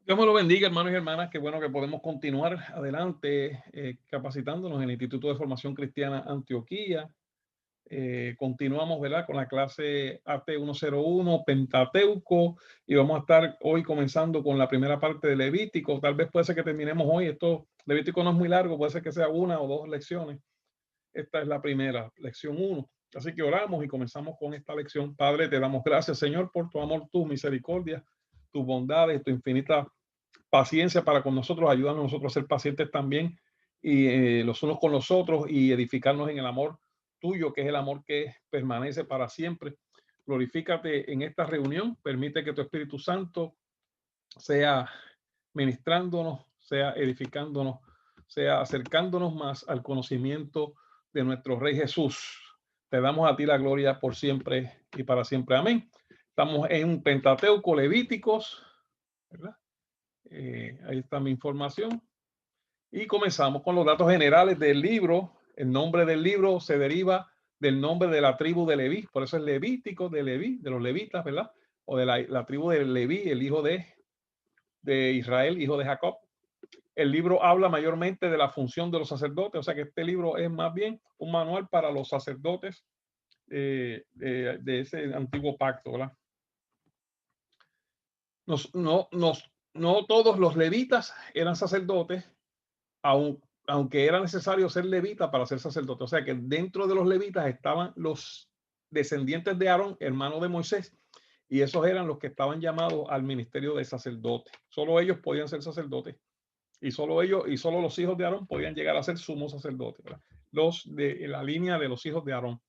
Dios me lo bendiga, hermanos y hermanas. Qué bueno que podemos continuar adelante capacitándonos en el Instituto de Formación Cristiana Antioquía. Continuamos, ¿verdad?, con la clase AT101, Pentateuco, y vamos a estar hoy comenzando con la primera parte de Levítico. Tal vez puede ser que terminemos hoy. Esto, Levítico no es muy largo, puede ser que sea una o dos lecciones. Esta es la primera, lección 1. Así que oramos y comenzamos con esta lección. Padre, te damos gracias, Señor, por tu amor, tu misericordia, tus bondades, tu infinita paciencia para con nosotros. Ayúdanos a nosotros a ser pacientes también y los unos con los otros y edificarnos en el amor tuyo, que es el amor que permanece para siempre. Glorifícate en esta reunión. Permite que tu Espíritu Santo sea ministrándonos, sea edificándonos, sea acercándonos más al conocimiento de nuestro Rey Jesús. Te damos a ti la gloria por siempre y para siempre. Amén. Estamos en Pentateuco, Levíticos, ¿verdad? Ahí está mi información. Y comenzamos con los datos generales del libro. El nombre del libro se deriva del nombre de la tribu de Leví, por eso es Levítico de Leví, de los levitas, ¿verdad? O de la tribu de Leví, el hijo de Israel, hijo de Jacob. El libro habla mayormente de la función de los sacerdotes, o sea que este libro es más bien un manual para los sacerdotes de ese antiguo pacto, ¿verdad? No todos los levitas eran sacerdotes, aunque era necesario ser levita para ser sacerdote. O sea que dentro de los levitas estaban los descendientes de Aarón, hermano de Moisés, y esos eran los que estaban llamados al ministerio de sacerdote. Solo ellos podían ser sacerdotes y solo ellos y solo los hijos de Aarón podían llegar a ser sumos sacerdotes, ¿verdad? Los de la línea de los hijos de Aarón.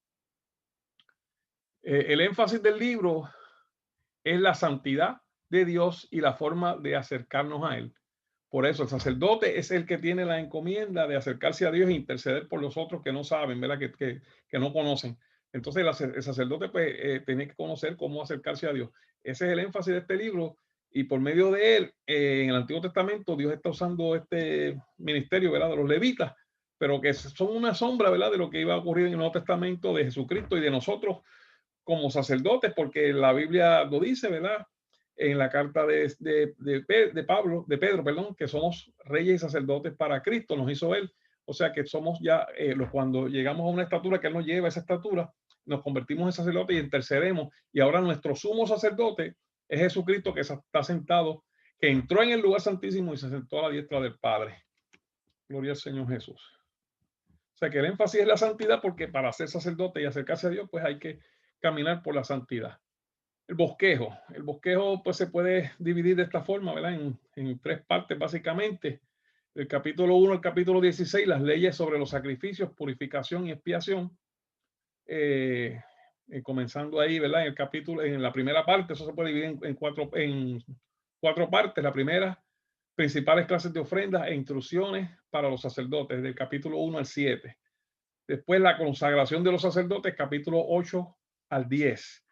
El énfasis del libro es la santidad de Dios y la forma de acercarnos a él. Por eso el sacerdote es el que tiene la encomienda de acercarse a Dios e interceder por los otros que no saben, ¿verdad? Que no conocen. Entonces el sacerdote pues, tiene que conocer cómo acercarse a Dios. Ese es el énfasis de este libro y por medio de él, en el Antiguo Testamento, Dios está usando este ministerio, ¿verdad?, de los levitas, pero que son una sombra, ¿verdad?, de lo que iba a ocurrir en el Nuevo Testamento de Jesucristo y de nosotros como sacerdotes, porque la Biblia lo dice, ¿verdad?, en la carta de Pablo, de Pedro, perdón, que somos reyes y sacerdotes para Cristo, nos hizo Él. O sea que somos ya, cuando llegamos a una estatura que Él nos lleva a esa estatura, nos convertimos en sacerdotes y intercedemos. Y ahora nuestro sumo sacerdote es Jesucristo, que está sentado, que entró en el lugar santísimo y se sentó a la diestra del Padre. Gloria al Señor Jesús. O sea que el énfasis es la santidad, porque para ser sacerdote y acercarse a Dios, pues hay que caminar por la santidad. El bosquejo pues se puede dividir de esta forma, ¿verdad? En tres partes básicamente. El capítulo 1 al capítulo 16, las leyes sobre los sacrificios, purificación y expiación. Comenzando ahí, ¿verdad? En la primera parte, eso se puede dividir en cuatro partes. La primera, principales clases de ofrendas e instrucciones para los sacerdotes, del capítulo 1 al 7. Después, la consagración de los sacerdotes, capítulo 8 al 10.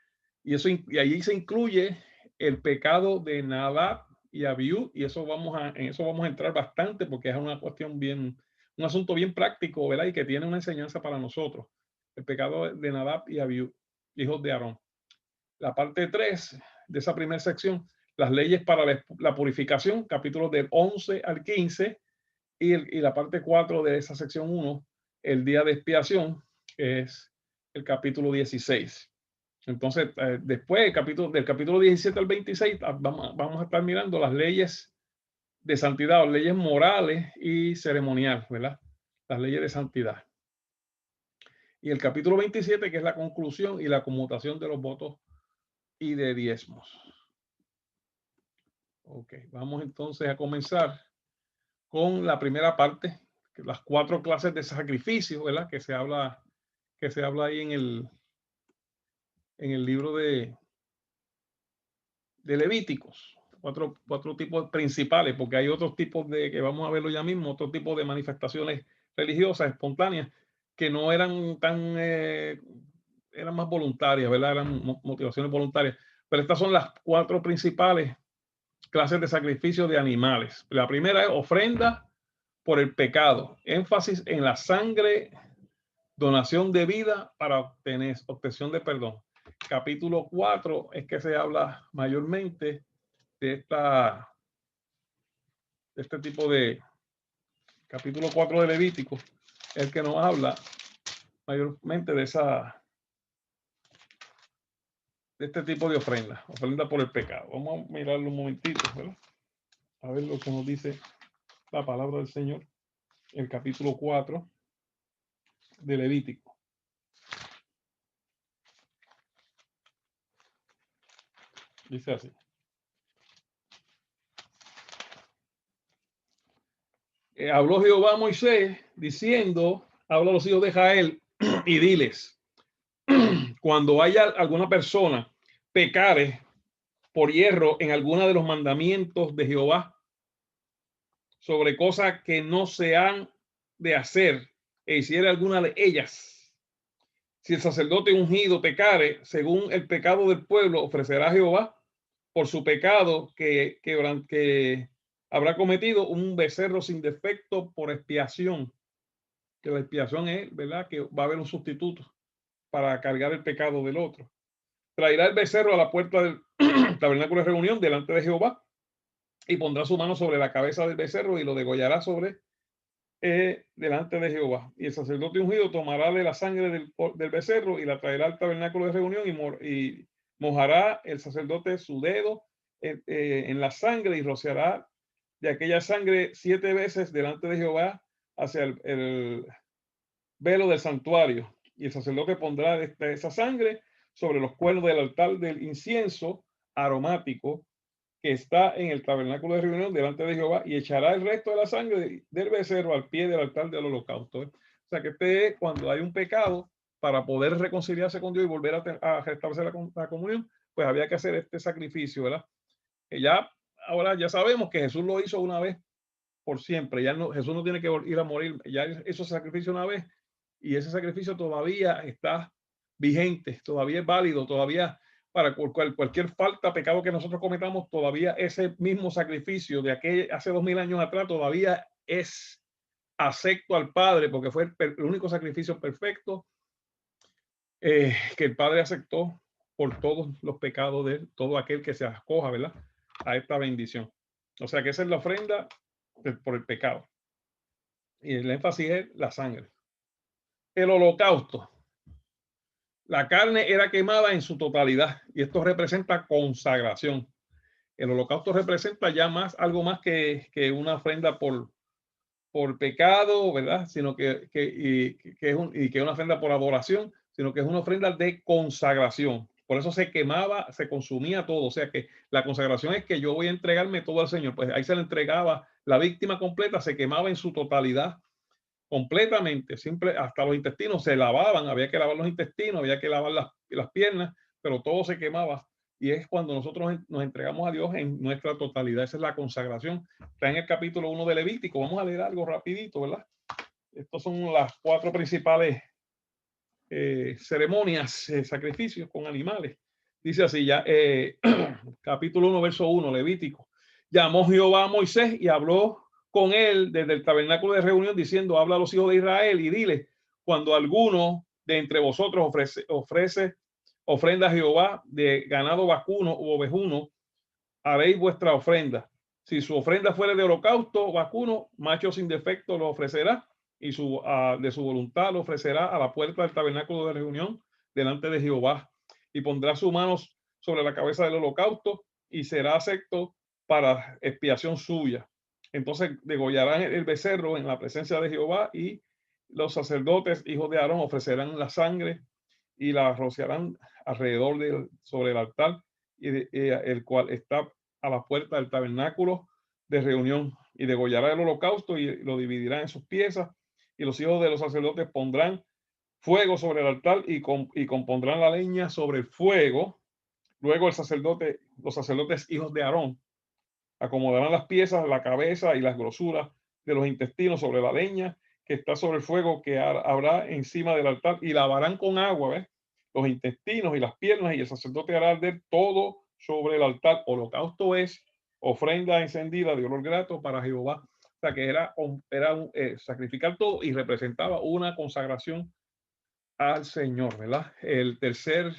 Y allí se incluye el pecado de Nadab y Abiú, y en eso vamos a entrar bastante porque es una cuestión un asunto bien práctico, ¿verdad? Y que tiene una enseñanza para nosotros. El pecado de Nadab y Abiú, hijos de Aarón. La parte 3 de esa primera sección, las leyes para la purificación, capítulos del 11 al 15, y la parte 4 de esa sección 1, el día de expiación, que es el capítulo 16. Entonces, después del capítulo 17 al 26, vamos a estar mirando las leyes de santidad, leyes morales y ceremoniales, ¿verdad? Las leyes de santidad. Y el capítulo 27, que es la conclusión y la conmutación de los votos y de diezmos. Ok, vamos entonces a comenzar con la primera parte, las 4 clases de sacrificio, ¿verdad? Que se habla ahí en el libro de Levíticos. Cuatro tipos principales, porque hay otros tipos que vamos a verlo ya mismo, otro tipo de manifestaciones religiosas espontáneas que no eran eran más voluntarias, ¿verdad? Eran motivaciones voluntarias. Pero estas son las 4 principales clases de sacrificio de animales. La primera es ofrenda por el pecado, énfasis en la sangre, donación de vida para obtención de perdón. Capítulo 4 es que se habla mayormente de esta este tipo de capítulo 4 de Levítico, es el que nos habla mayormente de este tipo de ofrenda por el pecado. Vamos a mirarlo un momentito, ¿verdad? A ver lo que nos dice la palabra del Señor, el capítulo 4 de Levítico. Dice así. Habló Jehová a Moisés diciendo, habla a los hijos de Israel y diles, cuando haya alguna persona pecare por hierro en alguna de los mandamientos de Jehová sobre cosas que no se han de hacer e hiciera alguna de ellas, si el sacerdote ungido pecare según el pecado del pueblo, ofrecerá a Jehová por su pecado que habrá cometido un becerro sin defecto por expiación, que la expiación es, ¿verdad?, que va a haber un sustituto para cargar el pecado del otro. Traerá el becerro a la puerta del tabernáculo de reunión delante de Jehová y pondrá su mano sobre la cabeza del becerro y lo degollará sobre delante de Jehová. Y el sacerdote ungido tomará de la sangre del becerro y la traerá al tabernáculo de reunión y mojará el sacerdote su dedo en la sangre y rociará de aquella sangre 7 veces delante de Jehová hacia el velo del santuario. Y el sacerdote pondrá esa sangre sobre los cuernos del altar del incienso aromático que está en el tabernáculo de reunión delante de Jehová y echará el resto de la sangre del becerro al pie del altar del holocausto. O sea que este es cuando hay un pecado, para poder reconciliarse con Dios y volver a restablecer la comunión, pues había que hacer este sacrificio, ¿verdad? Ahora ya sabemos que Jesús lo hizo una vez por siempre. Ya no, Jesús no tiene que ir a morir. Ya hizo sacrificio una vez y ese sacrificio todavía está vigente, todavía es válido, todavía para cualquier falta, pecado que nosotros cometamos, todavía ese mismo sacrificio de hace 2000 años atrás todavía es acepto al Padre, porque fue el único sacrificio perfecto que el Padre aceptó por todos los pecados de todo aquel que se acoja, ¿verdad?, a esta bendición. O sea que esa es la ofrenda por el pecado. Y el énfasis es la sangre. El holocausto. La carne era quemada en su totalidad y esto representa consagración. El holocausto representa ya algo más que una ofrenda por pecado, ¿verdad? Sino que es una ofrenda por adoración, sino que es una ofrenda de consagración. Por eso se quemaba, se consumía todo. O sea que la consagración es que yo voy a entregarme todo al Señor. Pues ahí se le entregaba la víctima completa, se quemaba en su totalidad, completamente, siempre, hasta los intestinos se lavaban, había que lavar los intestinos, había que lavar las piernas, pero todo se quemaba. Y es cuando nosotros nos entregamos a Dios en nuestra totalidad. Esa es la consagración. Está en el capítulo 1 de Levítico. Vamos a leer algo rapidito, ¿verdad? Estos son las 4 principales ceremonias, sacrificios con animales. Dice así ya, capítulo 1, verso 1, Levítico. Llamó Jehová a Moisés y habló con él desde el tabernáculo de reunión diciendo, habla a los hijos de Israel y dile, cuando alguno de entre vosotros ofrece ofrenda a Jehová de ganado vacuno u ovejuno, haréis vuestra ofrenda. Si su ofrenda fuere de holocausto vacuno, macho sin defecto lo ofrecerá y de su voluntad lo ofrecerá a la puerta del tabernáculo de reunión delante de Jehová y pondrá sus manos sobre la cabeza del holocausto y será acepto para expiación suya. Entonces degollarán el becerro en la presencia de Jehová y los sacerdotes, hijos de Aarón, ofrecerán la sangre y la rociarán alrededor sobre el altar, el cual está a la puerta del tabernáculo de reunión, y degollará el holocausto y lo dividirá en sus piezas, y los hijos de los sacerdotes pondrán fuego sobre el altar y compondrán la leña sobre el fuego. Luego los sacerdotes hijos de Aarón acomodarán las piezas, la cabeza y las grosuras de los intestinos sobre la leña que está sobre el fuego que habrá encima del altar y lavarán con agua, ¿ves?, los intestinos y las piernas, y el sacerdote hará arder todo sobre el altar. Holocausto es ofrenda encendida de olor grato para Jehová. O sea que era sacrificar todo y representaba una consagración al Señor, ¿verdad? El tercer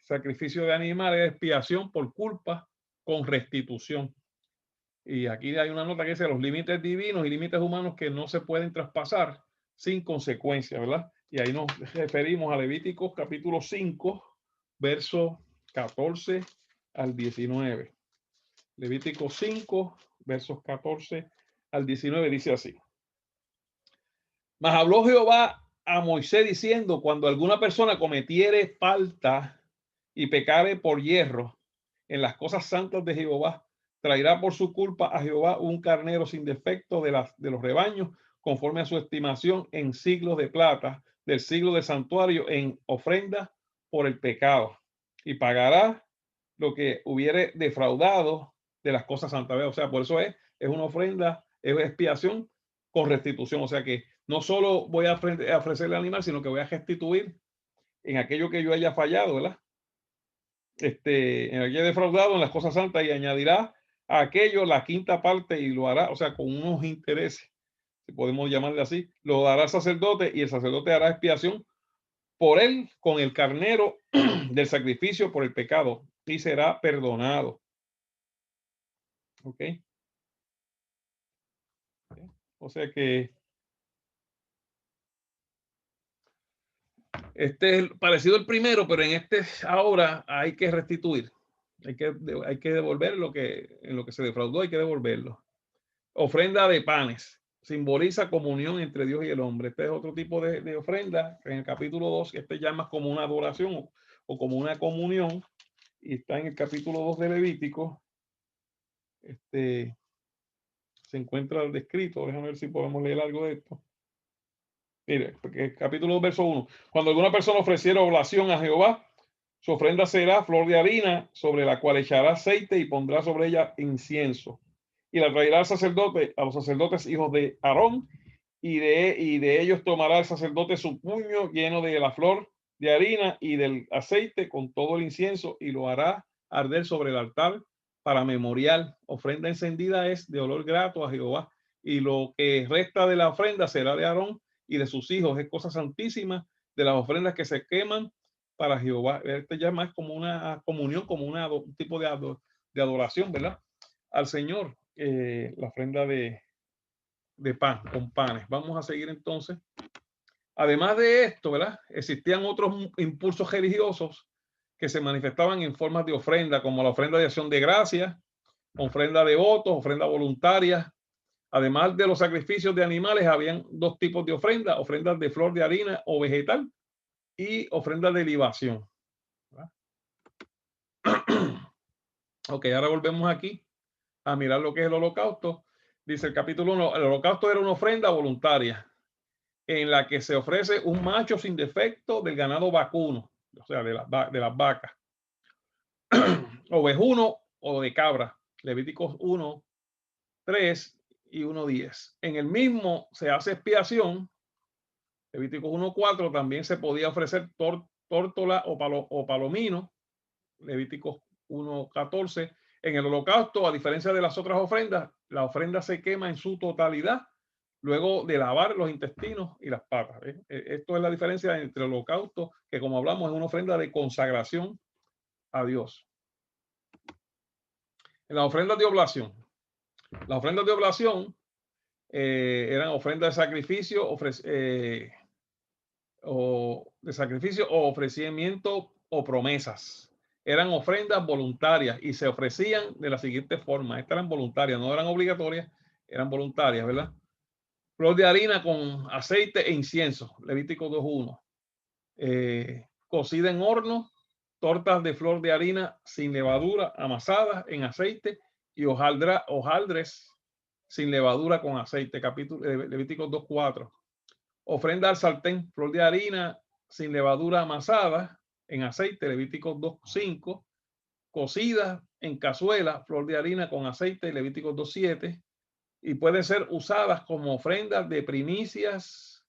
sacrificio de animales es expiación por culpa con restitución. Y aquí hay una nota que dice los límites divinos y límites humanos que no se pueden traspasar sin consecuencia, ¿verdad? Y ahí nos referimos a Levíticos capítulo 5, verso 14 al 19. Levítico 5, versos 14 al 19 dice así. Mas habló Jehová a Moisés diciendo, cuando alguna persona cometiere falta y pecare por hierro en las cosas santas de Jehová, traerá por su culpa a Jehová un carnero sin defecto de los rebaños, conforme a su estimación en siglos de plata, del siglo del santuario, en ofrenda por el pecado. Y pagará lo que hubiere defraudado de las cosas santas. O sea, por eso es una ofrenda, es expiación con restitución. O sea que no solo voy a ofrecerle al animal, sino que voy a restituir en aquello que yo haya fallado, ¿verdad? En aquello defraudado en las cosas santas, y añadirá a aquello la quinta parte y lo hará, o sea, con unos intereses, si podemos llamarle así, lo dará al sacerdote y el sacerdote hará expiación por él con el carnero del sacrificio por el pecado y será perdonado. ¿Ok? O sea que este es parecido al primero, pero en este ahora hay que restituir. Hay que devolver en lo que se defraudó, hay que devolverlo. Ofrenda de panes. Simboliza comunión entre Dios y el hombre. Este es otro tipo de ofrenda. En el capítulo 2, este ya más como una adoración o como una comunión. Y está en el capítulo 2 de Levítico. Se encuentra descrito. Déjame ver si podemos leer algo de esto. Mire, capítulo 2, verso 1. Cuando alguna persona ofreciera oblación a Jehová, su ofrenda será flor de harina, sobre la cual echará aceite y pondrá sobre ella incienso. Y la traerá al sacerdote, a los sacerdotes hijos de Aarón, y de ellos tomará el sacerdote su puño lleno de la flor de harina y del aceite con todo el incienso, y lo hará arder sobre el altar para memorial. Ofrenda encendida es de olor grato a Jehová, y lo que resta de la ofrenda será de Aarón y de sus hijos, es cosa santísima de las ofrendas que se queman para Jehová. Este ya más como una comunión, como un tipo de adoración, ¿verdad? Al Señor, la ofrenda de pan, con panes. Vamos a seguir entonces. Además de esto, ¿verdad? Existían otros impulsos religiosos que se manifestaban en formas de ofrenda, como la ofrenda de acción de gracias, ofrenda de votos, ofrenda voluntaria. Además de los sacrificios de animales, habían dos tipos de ofrenda: ofrendas de flor de harina o vegetal y ofrendas de libación. Ok, ahora volvemos aquí a mirar lo que es el holocausto. Dice el capítulo 1, el holocausto era una ofrenda voluntaria en la que se ofrece un macho sin defecto del ganado vacuno, o sea, de las vacas, ovejuno o de cabra. Levíticos 1, 3 y 1, 10. En el mismo se hace expiación. Levíticos 1, 4 también se podía ofrecer tórtola o palomino. Levíticos 1, 14. En el holocausto, a diferencia de las otras ofrendas, la ofrenda se quema en su totalidad luego de lavar los intestinos y las patas. Esto es la diferencia entre el holocausto, que como hablamos es una ofrenda de consagración a Dios. En las ofrendas de oblación. Las ofrendas de oblación eran ofrendas de sacrificio, o ofrecimiento o promesas. Eran ofrendas voluntarias y se ofrecían de la siguiente forma. Estas eran voluntarias, no eran obligatorias, eran voluntarias, ¿verdad? Flor de harina con aceite e incienso, Levítico 2.1. Cocida en horno, tortas de flor de harina sin levadura, amasadas en aceite, y hojaldres sin levadura con aceite, Levítico 2.4. Ofrenda al sartén, flor de harina sin levadura amasada en aceite, Levítico 2.5. Cocida en cazuela, flor de harina con aceite, Levítico 2.7. Y pueden ser usadas como ofrendas de primicias,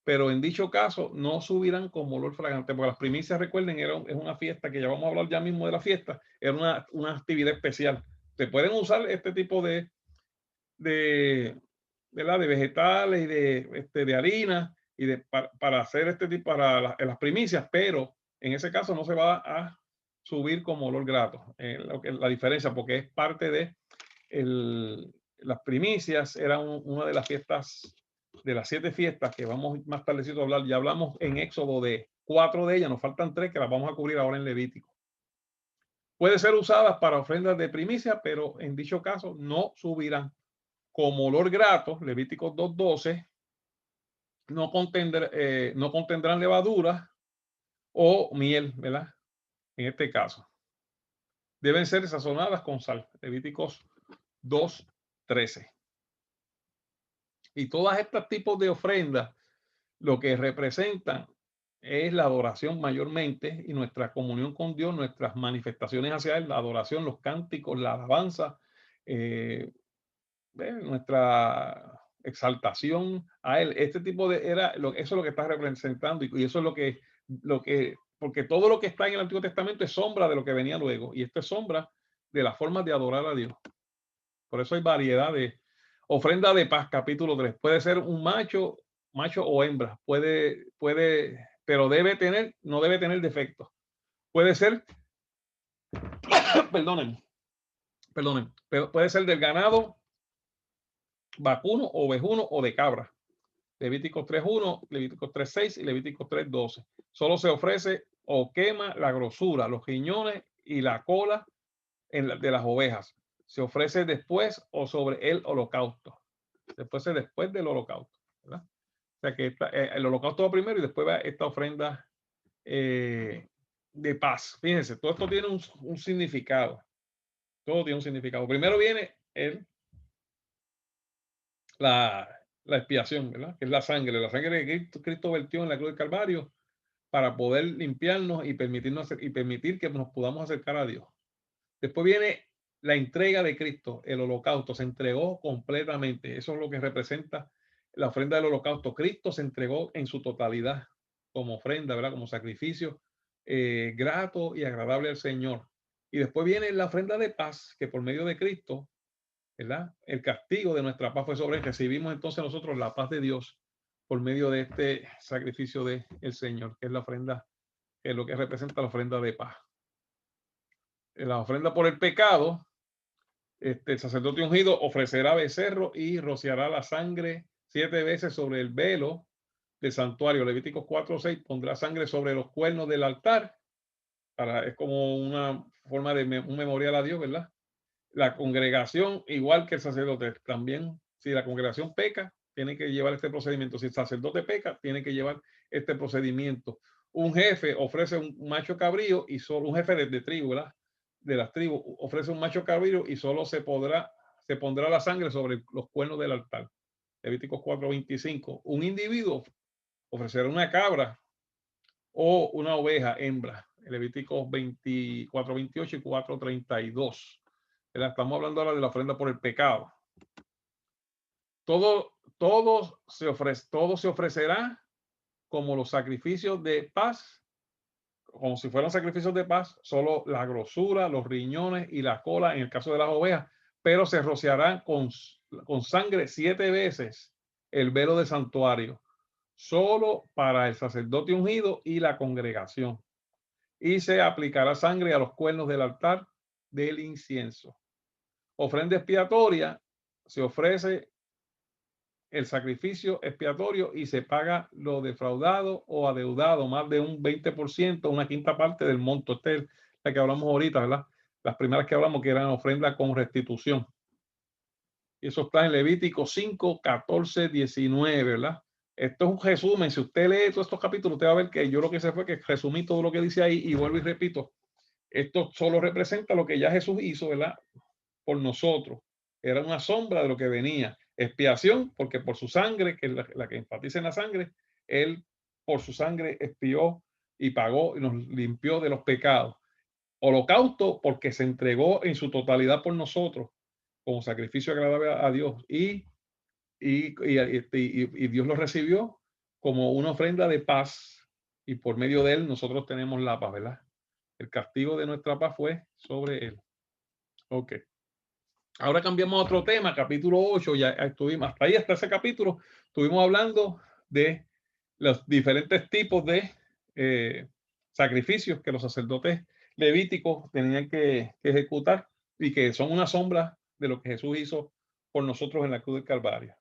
pero en dicho caso no subirán como olor fragante, porque las primicias, recuerden, es una fiesta, que ya vamos a hablar ya mismo de la fiesta, era una actividad especial. Se pueden usar este tipo de vegetales y de harina y para hacer este tipo, para las primicias, pero en ese caso no se va a subir como olor grato. La diferencia, porque es parte de las primicias eran una de las fiestas, de las 7 fiestas que vamos más tardecito a hablar. Ya hablamos en Éxodo de 4 de ellas, nos faltan 3 que las vamos a cubrir ahora en Levítico. Puede ser usadas para ofrendas de primicia, pero en dicho caso no subirán. Como olor grato, Levíticos 2:12, no contendrán levadura o miel, ¿verdad? En este caso. Deben ser sazonadas con sal. Levíticos 2:13. Y todas estos tipos de ofrendas lo que representan es la adoración mayormente y nuestra comunión con Dios, nuestras manifestaciones hacia Él, la adoración, los cánticos, la alabanza, nuestra exaltación a Él. Este tipo de eso es lo que está representando y eso es porque todo lo que está en el Antiguo Testamento es sombra de lo que venía luego y esto es sombra de las formas de adorar a Dios. Por eso hay variedad de ofrenda de paz, capítulo 3. Puede ser un macho o hembra, pero no debe tener defectos. Puede ser, perdonen, pero puede ser del ganado vacuno, ovejuno o de cabra. Levíticos 3:1, Levíticos 3:6 y Levíticos 3:12. Solo se ofrece o quema la grosura, los riñones y la cola de las ovejas. Se ofrece después o sobre el holocausto. Después del holocausto, ¿verdad? O sea que el holocausto va primero y después va esta ofrenda de paz. Fíjense, todo esto tiene un significado. Todo tiene un significado. Primero viene la expiación, ¿verdad? Que es la sangre que Cristo vertió en la cruz del Calvario para poder limpiarnos y permitir que nos podamos acercar a Dios. Después viene la entrega de Cristo, el holocausto, se entregó completamente. Eso es lo que representa la ofrenda del holocausto. Cristo se entregó en su totalidad como ofrenda, ¿verdad? Como sacrificio grato y agradable al Señor. Y después viene la ofrenda de paz, que por medio de Cristo, ¿verdad? El castigo de nuestra paz fue sobre él. Recibimos entonces nosotros la paz de Dios por medio de este sacrificio del Señor, que es la ofrenda, que es lo que representa la ofrenda de paz. La ofrenda por el pecado, el sacerdote ungido ofrecerá becerro y rociará la sangre 7 veces sobre el velo del santuario. Levíticos 4:6 pondrá sangre sobre los cuernos del altar. Es como una forma de un memorial a Dios, ¿verdad? La congregación, igual que el sacerdote, también, si la congregación peca, tiene que llevar este procedimiento. Si el sacerdote peca, tiene que llevar este procedimiento. Un jefe ofrece un macho cabrío y solo un jefe de tribu, ¿verdad? De las tribus ofrece un macho cabrío y solo se pondrá la sangre sobre los cuernos del altar. Levíticos 4:25. Un individuo ofrecerá una cabra o una oveja hembra. Levíticos 24:28 y 4:32. Estamos hablando ahora de la ofrenda por el pecado. Todo se ofrecerá como los sacrificios de paz, como si fueran sacrificios de paz, solo la grosura, los riñones y la cola en el caso de las ovejas, pero se rociarán con sangre 7 veces el velo del santuario, solo para el sacerdote ungido y la congregación. Y se aplicará sangre a los cuernos del altar del incienso. Ofrenda expiatoria, se ofrece el sacrificio expiatorio y se paga lo defraudado o adeudado, más de un 20%, una quinta parte del monto. Esta es la que hablamos ahorita, ¿verdad? Las primeras que hablamos que eran ofrenda con restitución. Y eso está en Levítico 5, 14, 19, ¿verdad? Esto es un resumen. Si usted lee todos estos capítulos, usted va a ver que yo lo que hice fue que resumí todo lo que dice ahí y vuelvo y repito. Esto solo representa lo que ya Jesús hizo, ¿verdad? Por nosotros. Era una sombra de lo que venía. Expiación, porque por su sangre, que es la que enfatiza en la sangre, él por su sangre expió y pagó y nos limpió de los pecados. Holocausto, porque se entregó en su totalidad por nosotros como sacrificio agradable a Dios y Dios lo recibió como una ofrenda de paz y por medio de él nosotros tenemos la paz, ¿verdad? El castigo de nuestra paz fue sobre él. Ok. Ahora cambiamos a otro tema, capítulo 8, ya estuvimos, hasta ahí, hasta ese capítulo, estuvimos hablando de los diferentes tipos de sacrificios que los sacerdotes levíticos tenían que ejecutar y que son una sombra de lo que Jesús hizo por nosotros en la cruz del Calvario.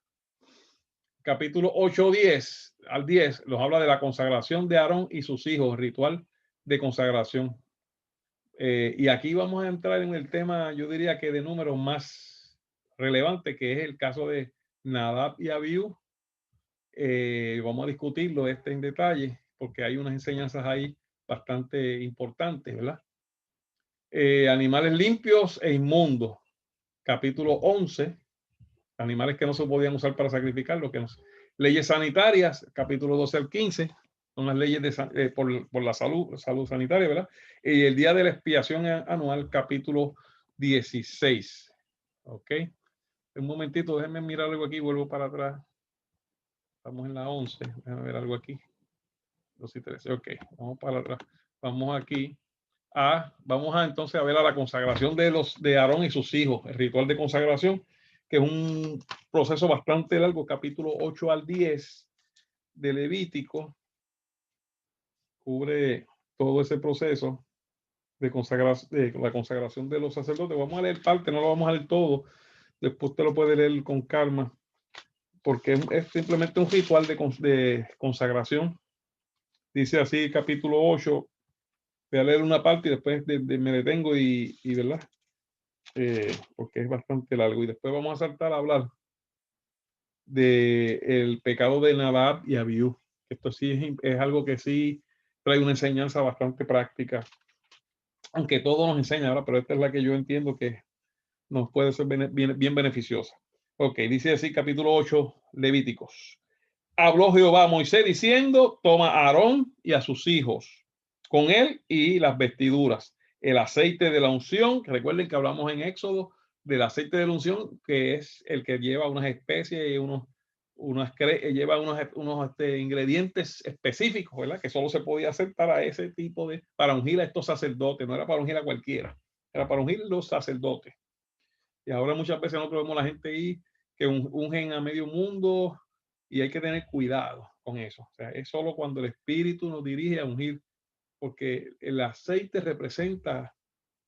Capítulo 8, 10 al 10 nos habla de la consagración de Aarón y sus hijos, ritual de consagración. Y aquí vamos a entrar en el tema, yo diría que de números más relevante, que es el caso de Nadab y Abiú. Vamos a discutirlo en detalle, porque hay unas enseñanzas ahí bastante importantes, ¿verdad? Animales limpios e inmundos. Capítulo 11, animales que no se podían usar para sacrificar, leyes sanitarias, capítulo 12 al 15, son las leyes por la salud sanitaria, ¿verdad? Y el día de la expiación anual, capítulo 16. Ok, un momentito, déjenme mirar algo aquí, vuelvo para atrás. Estamos en la 11, déjenme ver algo aquí. 2 y 13, ok, vamos para atrás. Vamos aquí vamos a entonces a ver a la consagración de Aarón y sus hijos, el ritual de consagración, que es un proceso bastante largo, capítulo 8 al 10 de Levítico, cubre todo ese proceso de la consagración de los sacerdotes. Vamos a leer parte, no lo vamos a leer todo, después usted lo puede leer con calma, porque es simplemente un ritual de consagración. Dice así, capítulo 8, voy a leer una parte y después me detengo y ¿verdad? Porque es bastante largo. Y después vamos a saltar a hablar del pecado de Nadab y Abiú. Esto sí es algo que sí trae una enseñanza bastante práctica, aunque todo nos enseña, ¿verdad? Pero esta es la que yo entiendo que nos puede ser bien beneficiosa. Ok, dice así, capítulo 8, Levíticos. Habló Jehová a Moisés diciendo: toma a Aarón y a sus hijos con él y las vestiduras, el aceite de la unción, que recuerden que hablamos en Éxodo del aceite de la unción, que es el que lleva unas especies y lleva unos ingredientes específicos, ¿verdad? Que solo se podía hacer para ese tipo para ungir a estos sacerdotes, no era para ungir a cualquiera, era para ungir los sacerdotes. Y ahora muchas veces nosotros vemos a la gente ahí que ungen a medio mundo, y hay que tener cuidado con eso. O sea, es solo cuando el Espíritu nos dirige a ungir, porque el aceite representa,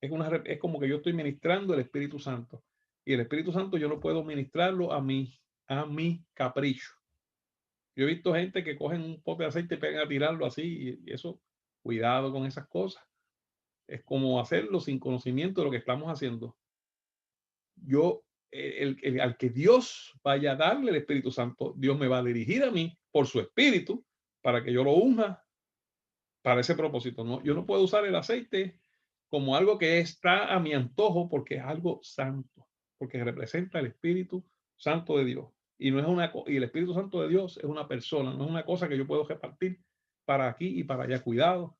es como que yo estoy ministrando el Espíritu Santo. Y el Espíritu Santo yo no puedo ministrarlo a mi capricho. Yo he visto gente que cogen un pote de aceite y pegan a tirarlo así, y eso, cuidado con esas cosas. Es como hacerlo sin conocimiento de lo que estamos haciendo. Al que Dios vaya a darle el Espíritu Santo, Dios me va a dirigir a mí por su Espíritu para que yo lo unja para ese propósito. No, yo no puedo usar el aceite como algo que está a mi antojo, porque es algo santo, porque representa el Espíritu Santo de Dios. Y el Espíritu Santo de Dios es una persona, no es una cosa que yo puedo repartir para aquí y para allá. Cuidado.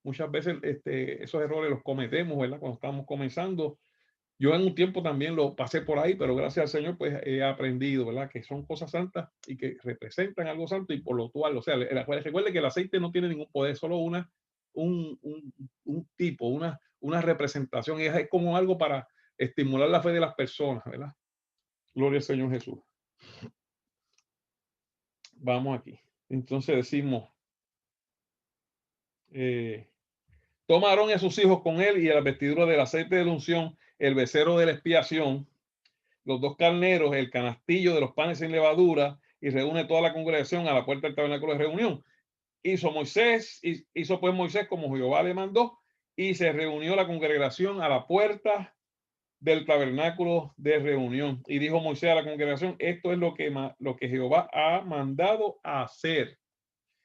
Muchas veces esos errores los cometemos, ¿verdad? Cuando estamos comenzando. Yo en un tiempo también lo pasé por ahí, pero gracias al Señor pues he aprendido, ¿verdad? Que son cosas santas y que representan algo santo, y por lo cual, o sea, recuerde que el aceite no tiene ningún poder, solo un tipo, una representación, y es como algo para estimular la fe de las personas, ¿verdad? Gloria al Señor Jesús. Vamos aquí. Entonces decimos, toma Aarón y a sus hijos con él y a la vestidura del aceite de la unción, el becerro de la expiación, los 2 carneros, el canastillo de los panes sin levadura, y reúne toda la congregación a la puerta del tabernáculo de reunión. Hizo pues Moisés como Jehová le mandó, y se reunió la congregación a la puerta del tabernáculo de reunión. Y dijo Moisés a la congregación: esto es lo que Jehová ha mandado a hacer.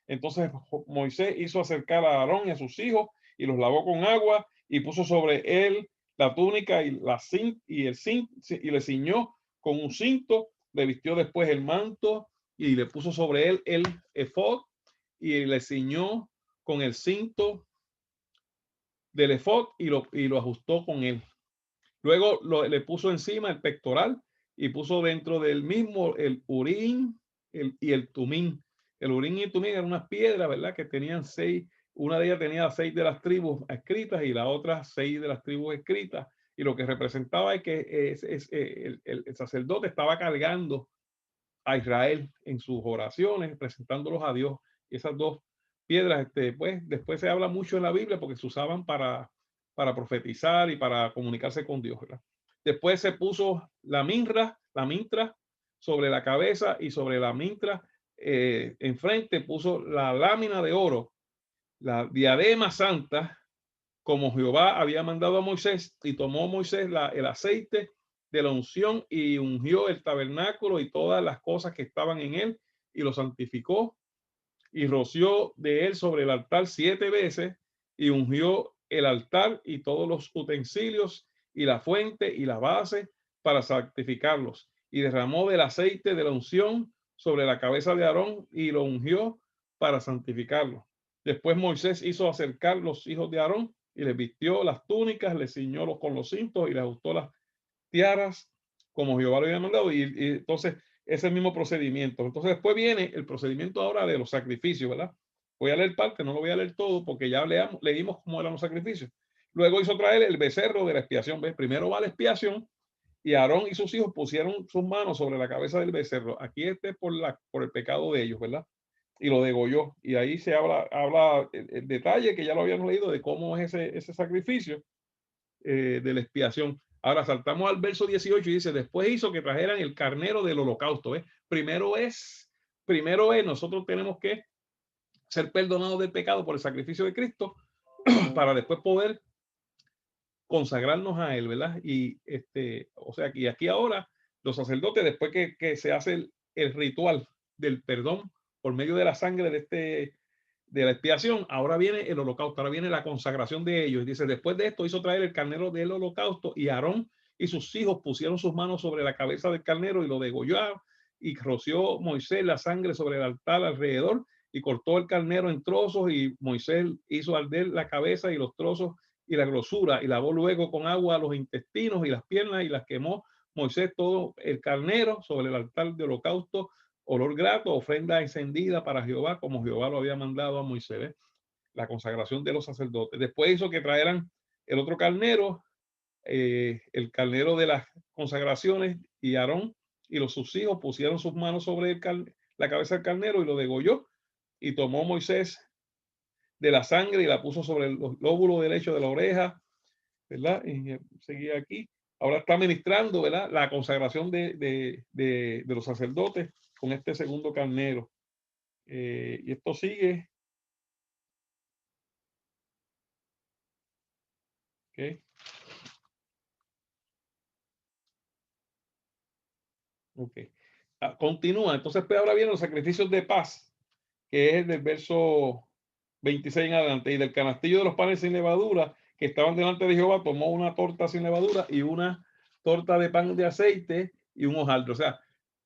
Entonces Moisés hizo acercar a Aarón y a sus hijos, y los lavó con agua, y puso sobre él la túnica y le ciñó con un cinto, le vistió después el manto, y le puso sobre él el efod, y le ciñó con el cinto del efod, y lo ajustó con él. Luego le puso encima el pectoral, y puso dentro del mismo el urín y el tumín. El urín y el tumín eran unas piedras, ¿verdad? Que tenían 6, una de ellas tenía 6 de las tribus escritas y la otra 6 de las tribus escritas. Y lo que representaba es que el sacerdote estaba cargando a Israel en sus oraciones, presentándolos a Dios. Y esas 2 piedras, pues después se habla mucho en la Biblia porque se usaban para profetizar y para comunicarse con Dios, ¿verdad? Después se puso la mintra sobre la cabeza, y sobre la mintra enfrente puso la lámina de oro, la diadema santa, como Jehová había mandado a Moisés. Y tomó Moisés el aceite de la unción y ungió el tabernáculo y todas las cosas que estaban en él, y lo santificó, y roció de él sobre el altar 7 veces, y ungió el altar y todos los utensilios y la fuente y la base para santificarlos, y derramó del aceite de la unción sobre la cabeza de Aarón y lo ungió para santificarlo. Después Moisés hizo acercar los hijos de Aarón y les vistió las túnicas, les ciñó con los cintos y les ajustó las tiaras como Jehová lo había mandado, y entonces ese mismo procedimiento. Entonces después viene el procedimiento ahora de los sacrificios, ¿verdad? Voy a leer parte, no lo voy a leer todo porque ya leímos cómo eran los sacrificios. Luego hizo traer el becerro de la expiación. ¿Ves? Primero va la expiación, y Aarón y sus hijos pusieron sus manos sobre la cabeza del becerro. Aquí por el pecado de ellos, ¿verdad? Y lo degolló. Y ahí se habla el detalle que ya lo habíamos leído de cómo es ese sacrificio de la expiación. Ahora saltamos al verso 18 y dice: después hizo que trajeran el carnero del holocausto. ¿Ves? Primero es, nosotros tenemos que ser perdonados del pecado por el sacrificio de Cristo para después poder consagrarnos a él, ¿verdad? Y o sea, que aquí ahora los sacerdotes, después que se hace el ritual del perdón por medio de la sangre de la expiación, ahora viene el holocausto, ahora viene la consagración de ellos. Dice: después de esto hizo traer el carnero del holocausto, y Aarón y sus hijos pusieron sus manos sobre la cabeza del carnero y lo degollaron, y roció Moisés la sangre sobre el altar alrededor, y cortó el carnero en trozos, y Moisés hizo arder la cabeza y los trozos y la grosura, y lavó luego con agua los intestinos y las piernas, y las quemó Moisés todo el carnero sobre el altar de holocausto, olor grato, ofrenda encendida para Jehová, como Jehová lo había mandado a Moisés. La consagración de los sacerdotes. Después hizo que traeran el otro carnero, el carnero de las consagraciones, y Aarón y sus hijos pusieron sus manos sobre la cabeza del carnero y lo degolló, y tomó Moisés de la sangre y la puso sobre los lóbulos derecho de la oreja, ¿verdad? Y seguía aquí. Ahora está ministrando, ¿verdad?, la consagración de los sacerdotes con este segundo carnero. Y esto sigue. Okay. Okay. Continúa. Entonces, pues ahora vienen los sacrificios de paz, que es del verso 26 en adelante. Y del canastillo de los panes sin levadura que estaban delante de Jehová, tomó una torta sin levadura y una torta de pan de aceite y un hojaldre. O sea,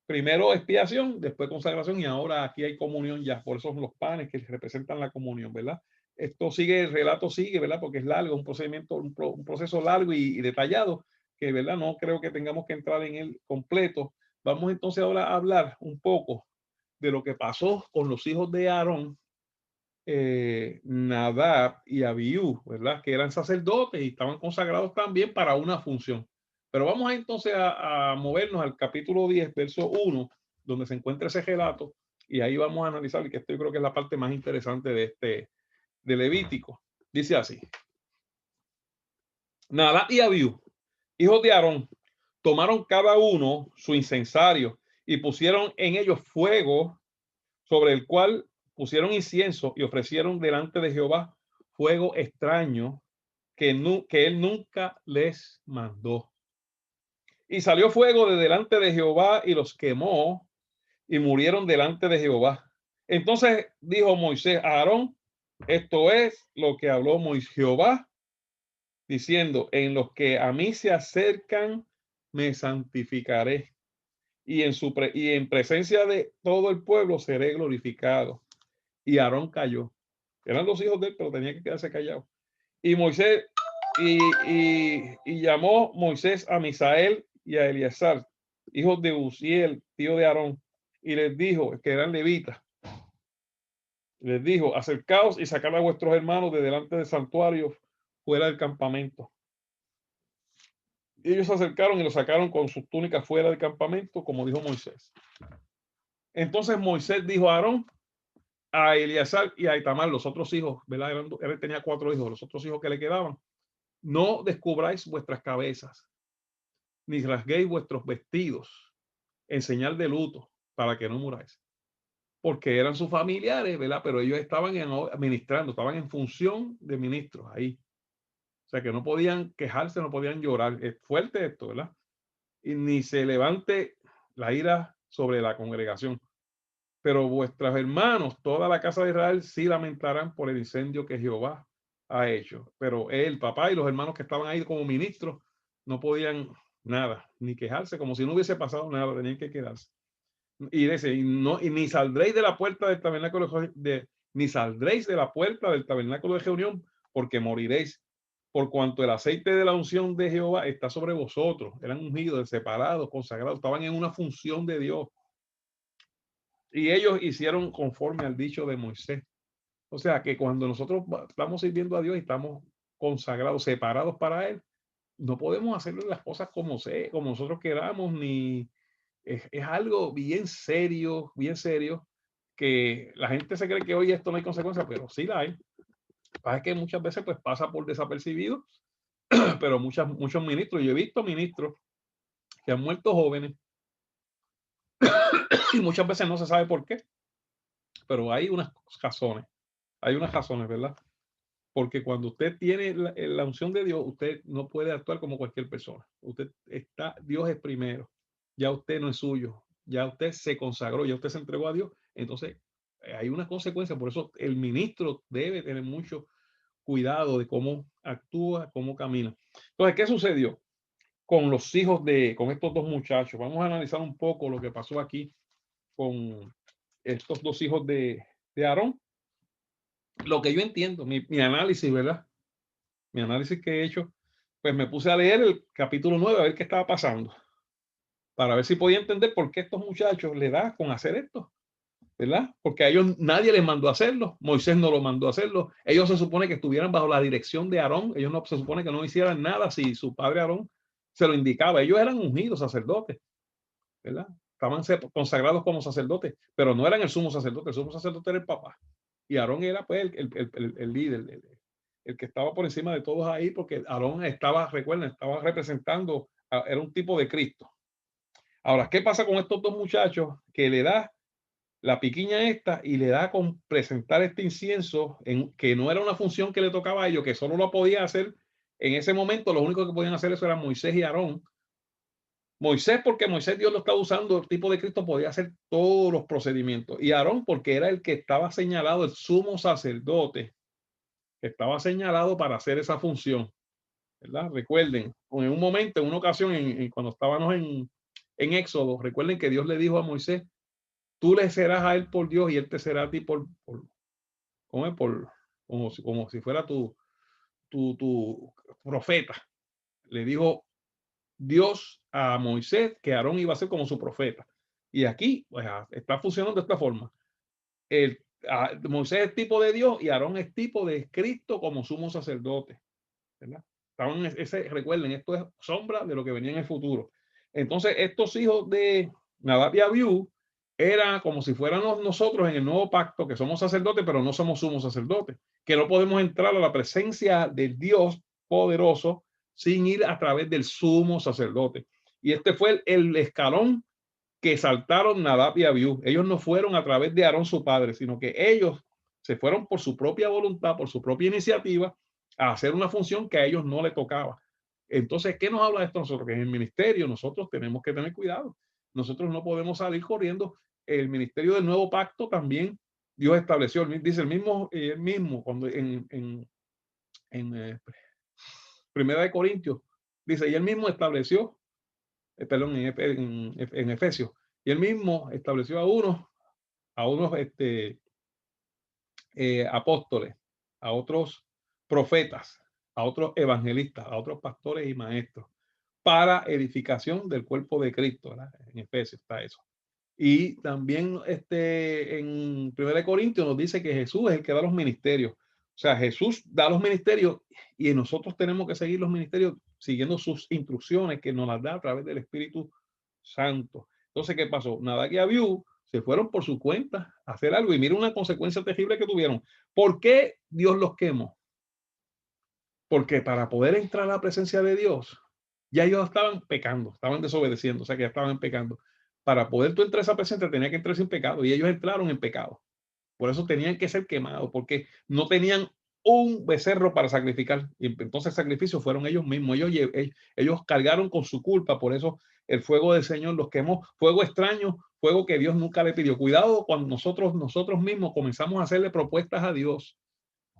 primero expiación, después consagración, y ahora aquí hay comunión ya. Por eso son los panes que representan la comunión, ¿verdad? Esto sigue, el relato sigue, ¿verdad? Porque es largo, un procedimiento, un proceso largo y detallado, que, ¿verdad?, no creo que tengamos que entrar en él completo. Vamos entonces ahora a hablar un poco de lo que pasó con los hijos de Aarón, Nadab y Abiú, ¿verdad? Que eran sacerdotes y estaban consagrados también para una función. Pero vamos entonces a movernos al capítulo 10, verso 1, donde se encuentra ese relato, y ahí vamos a analizar, que esto yo creo que es la parte más interesante de Levítico. Dice así: Nadab y Abiú, hijos de Aarón, tomaron cada uno su incensario y pusieron en ellos fuego, sobre el cual pusieron incienso, y ofrecieron delante de Jehová fuego extraño que él nunca les mandó. Y salió fuego de delante de Jehová y los quemó, y murieron delante de Jehová. Entonces dijo Moisés a Aarón: esto es lo que habló Jehová, diciendo: en los que a mí se acercan me santificaré, y en presencia de todo el pueblo seré glorificado. Y Aarón cayó. Eran los hijos de él, pero tenía que quedarse callado. Y Moisés, y llamó Moisés a Misael y a Eleazar, hijos de Uziel, tío de Aarón, y les dijo, que eran levitas, les dijo: acercaos y sacad a vuestros hermanos de delante del santuario, fuera del campamento. Y ellos se acercaron y lo sacaron con sus túnicas fuera del campamento, como dijo Moisés. Entonces Moisés dijo a Aarón, a Eleazar y a Itamar, los otros hijos, ¿verdad? Él tenía 4 hijos, los otros hijos que le quedaban: no descubráis vuestras cabezas, ni rasguéis vuestros vestidos en señal de luto para que no muráis. Porque eran sus familiares, ¿verdad? Pero ellos estaban administrando, estaban en función de ministros ahí. O sea que no podían quejarse, no podían llorar. Es fuerte esto, ¿verdad? Y ni se levante la ira sobre la congregación. Pero vuestros hermanos, toda la casa de Israel, sí lamentarán por el incendio que Jehová ha hecho. Pero el papá y los hermanos que estaban ahí como ministros no podían nada, ni quejarse, como si no hubiese pasado nada, tenían que quedarse. Y dice, y ni saldréis de la puerta del tabernáculo ni saldréis de la puerta del tabernáculo de reunión, porque moriréis, por cuanto el aceite de la unción de Jehová está sobre vosotros. Eran ungidos, separados, consagrados, estaban en una función de Dios. Y ellos hicieron conforme al dicho de Moisés. O sea que cuando nosotros estamos sirviendo a Dios y estamos consagrados, separados para Él, no podemos hacer las cosas como nosotros queramos, ni es algo bien serio, que la gente se cree que hoy esto no hay consecuencias, pero sí la hay. Pasa que muchas veces pues pasa por desapercibido, pero muchos ministros, yo he visto ministros que han muerto jóvenes y muchas veces no se sabe por qué, pero hay unas razones, ¿verdad? Porque cuando usted tiene la unción de Dios, usted no puede actuar como cualquier persona. Dios es primero. Ya usted no es suyo. Ya usted se consagró, ya usted se entregó a Dios. Entonces, hay una consecuencia. Por eso el ministro debe tener mucho cuidado de cómo actúa, cómo camina. Entonces, ¿qué sucedió con estos dos muchachos? Vamos a analizar un poco lo que pasó aquí con estos dos hijos de Aarón. Lo que yo entiendo, mi análisis, ¿verdad? Mi análisis que he hecho, pues me puse a leer el capítulo 9 a ver qué estaba pasando, para ver si podía entender por qué estos muchachos le da con hacer esto, ¿verdad? Porque a ellos nadie les mandó a hacerlo, Moisés no lo mandó a hacerlo, ellos se supone que estuvieran bajo la dirección de Aarón, ellos no se supone que no hicieran nada si su padre Aarón se lo indicaba, ellos eran ungidos sacerdotes, ¿verdad? Estaban consagrados como sacerdotes, pero no eran el sumo sacerdote era el papá, y Aarón era pues el líder, el que estaba por encima de todos ahí, porque Aarón recuerden, estaba representando, era un tipo de Cristo. Ahora, ¿qué pasa con estos dos muchachos que le da la piquiña esta y le da con presentar este incienso, que no era una función que le tocaba a ellos, que solo lo podía hacer en ese momento? Lo único que podían hacer eso era Moisés y Aarón. Moisés, porque Moisés Dios lo estaba usando, el tipo de Cristo podía hacer todos los procedimientos. Y Aarón, porque era el que estaba señalado, el sumo sacerdote, que estaba señalado para hacer esa función, ¿verdad? Recuerden, en un momento, en una ocasión, cuando estábamos en Éxodo, recuerden que Dios le dijo a Moisés, tú le serás a él por Dios y él te será a ti como si fuera tu profeta. Le dijo Dios a Moisés que Aarón iba a ser como su profeta. Y aquí pues, está funcionando de esta forma. Moisés es tipo de Dios y Aarón es tipo de Cristo como sumo sacerdote, ¿verdad? Recuerden, esto es sombra de lo que venía en el futuro. Entonces, estos hijos de Nadab y Abiú eran como si fuéramos nosotros en el nuevo pacto, que somos sacerdotes, pero no somos sumos sacerdotes, que no podemos entrar a la presencia del Dios poderoso sin ir a través del sumo sacerdote. Y este fue el escalón que saltaron Nadab y Abiú. Ellos no fueron a través de Aarón su padre, sino que ellos se fueron por su propia voluntad, por su propia iniciativa, a hacer una función que a ellos no le tocaba. Entonces, ¿qué nos habla esto nosotros? Que en el ministerio nosotros tenemos que tener cuidado. Nosotros no podemos salir corriendo. El ministerio del nuevo pacto también Dios estableció, dice el mismo cuando en Primera de Corintios, dice, y él mismo estableció, perdón, en Efesios, y él mismo estableció a unos apóstoles, a otros profetas, a otros evangelistas, a otros pastores y maestros, para edificación del cuerpo de Cristo, ¿verdad? En Efesios está eso. Y también en 1 Corintios nos dice que Jesús es el que da los ministerios. O sea, Jesús da los ministerios y nosotros tenemos que seguir los ministerios siguiendo sus instrucciones que nos las da a través del Espíritu Santo. Entonces, ¿qué pasó? Nadab y Abiú se fueron por su cuenta a hacer algo y mira una consecuencia terrible que tuvieron. ¿Por qué Dios los quemó? Porque para poder entrar a la presencia de Dios, Ya ellos estaban pecando, estaban desobedeciendo, o sea que ya estaban pecando. Para poder tú entrar a esa presencia tenía que entrar sin pecado y ellos entraron en pecado. Por eso tenían que ser quemados, porque no tenían un becerro para sacrificar. Y entonces el sacrificio fueron ellos mismos. Ellos cargaron con su culpa. Por eso el fuego del Señor los quemó. Fuego extraño, fuego que Dios nunca le pidió. Cuidado cuando nosotros mismos comenzamos a hacerle propuestas a Dios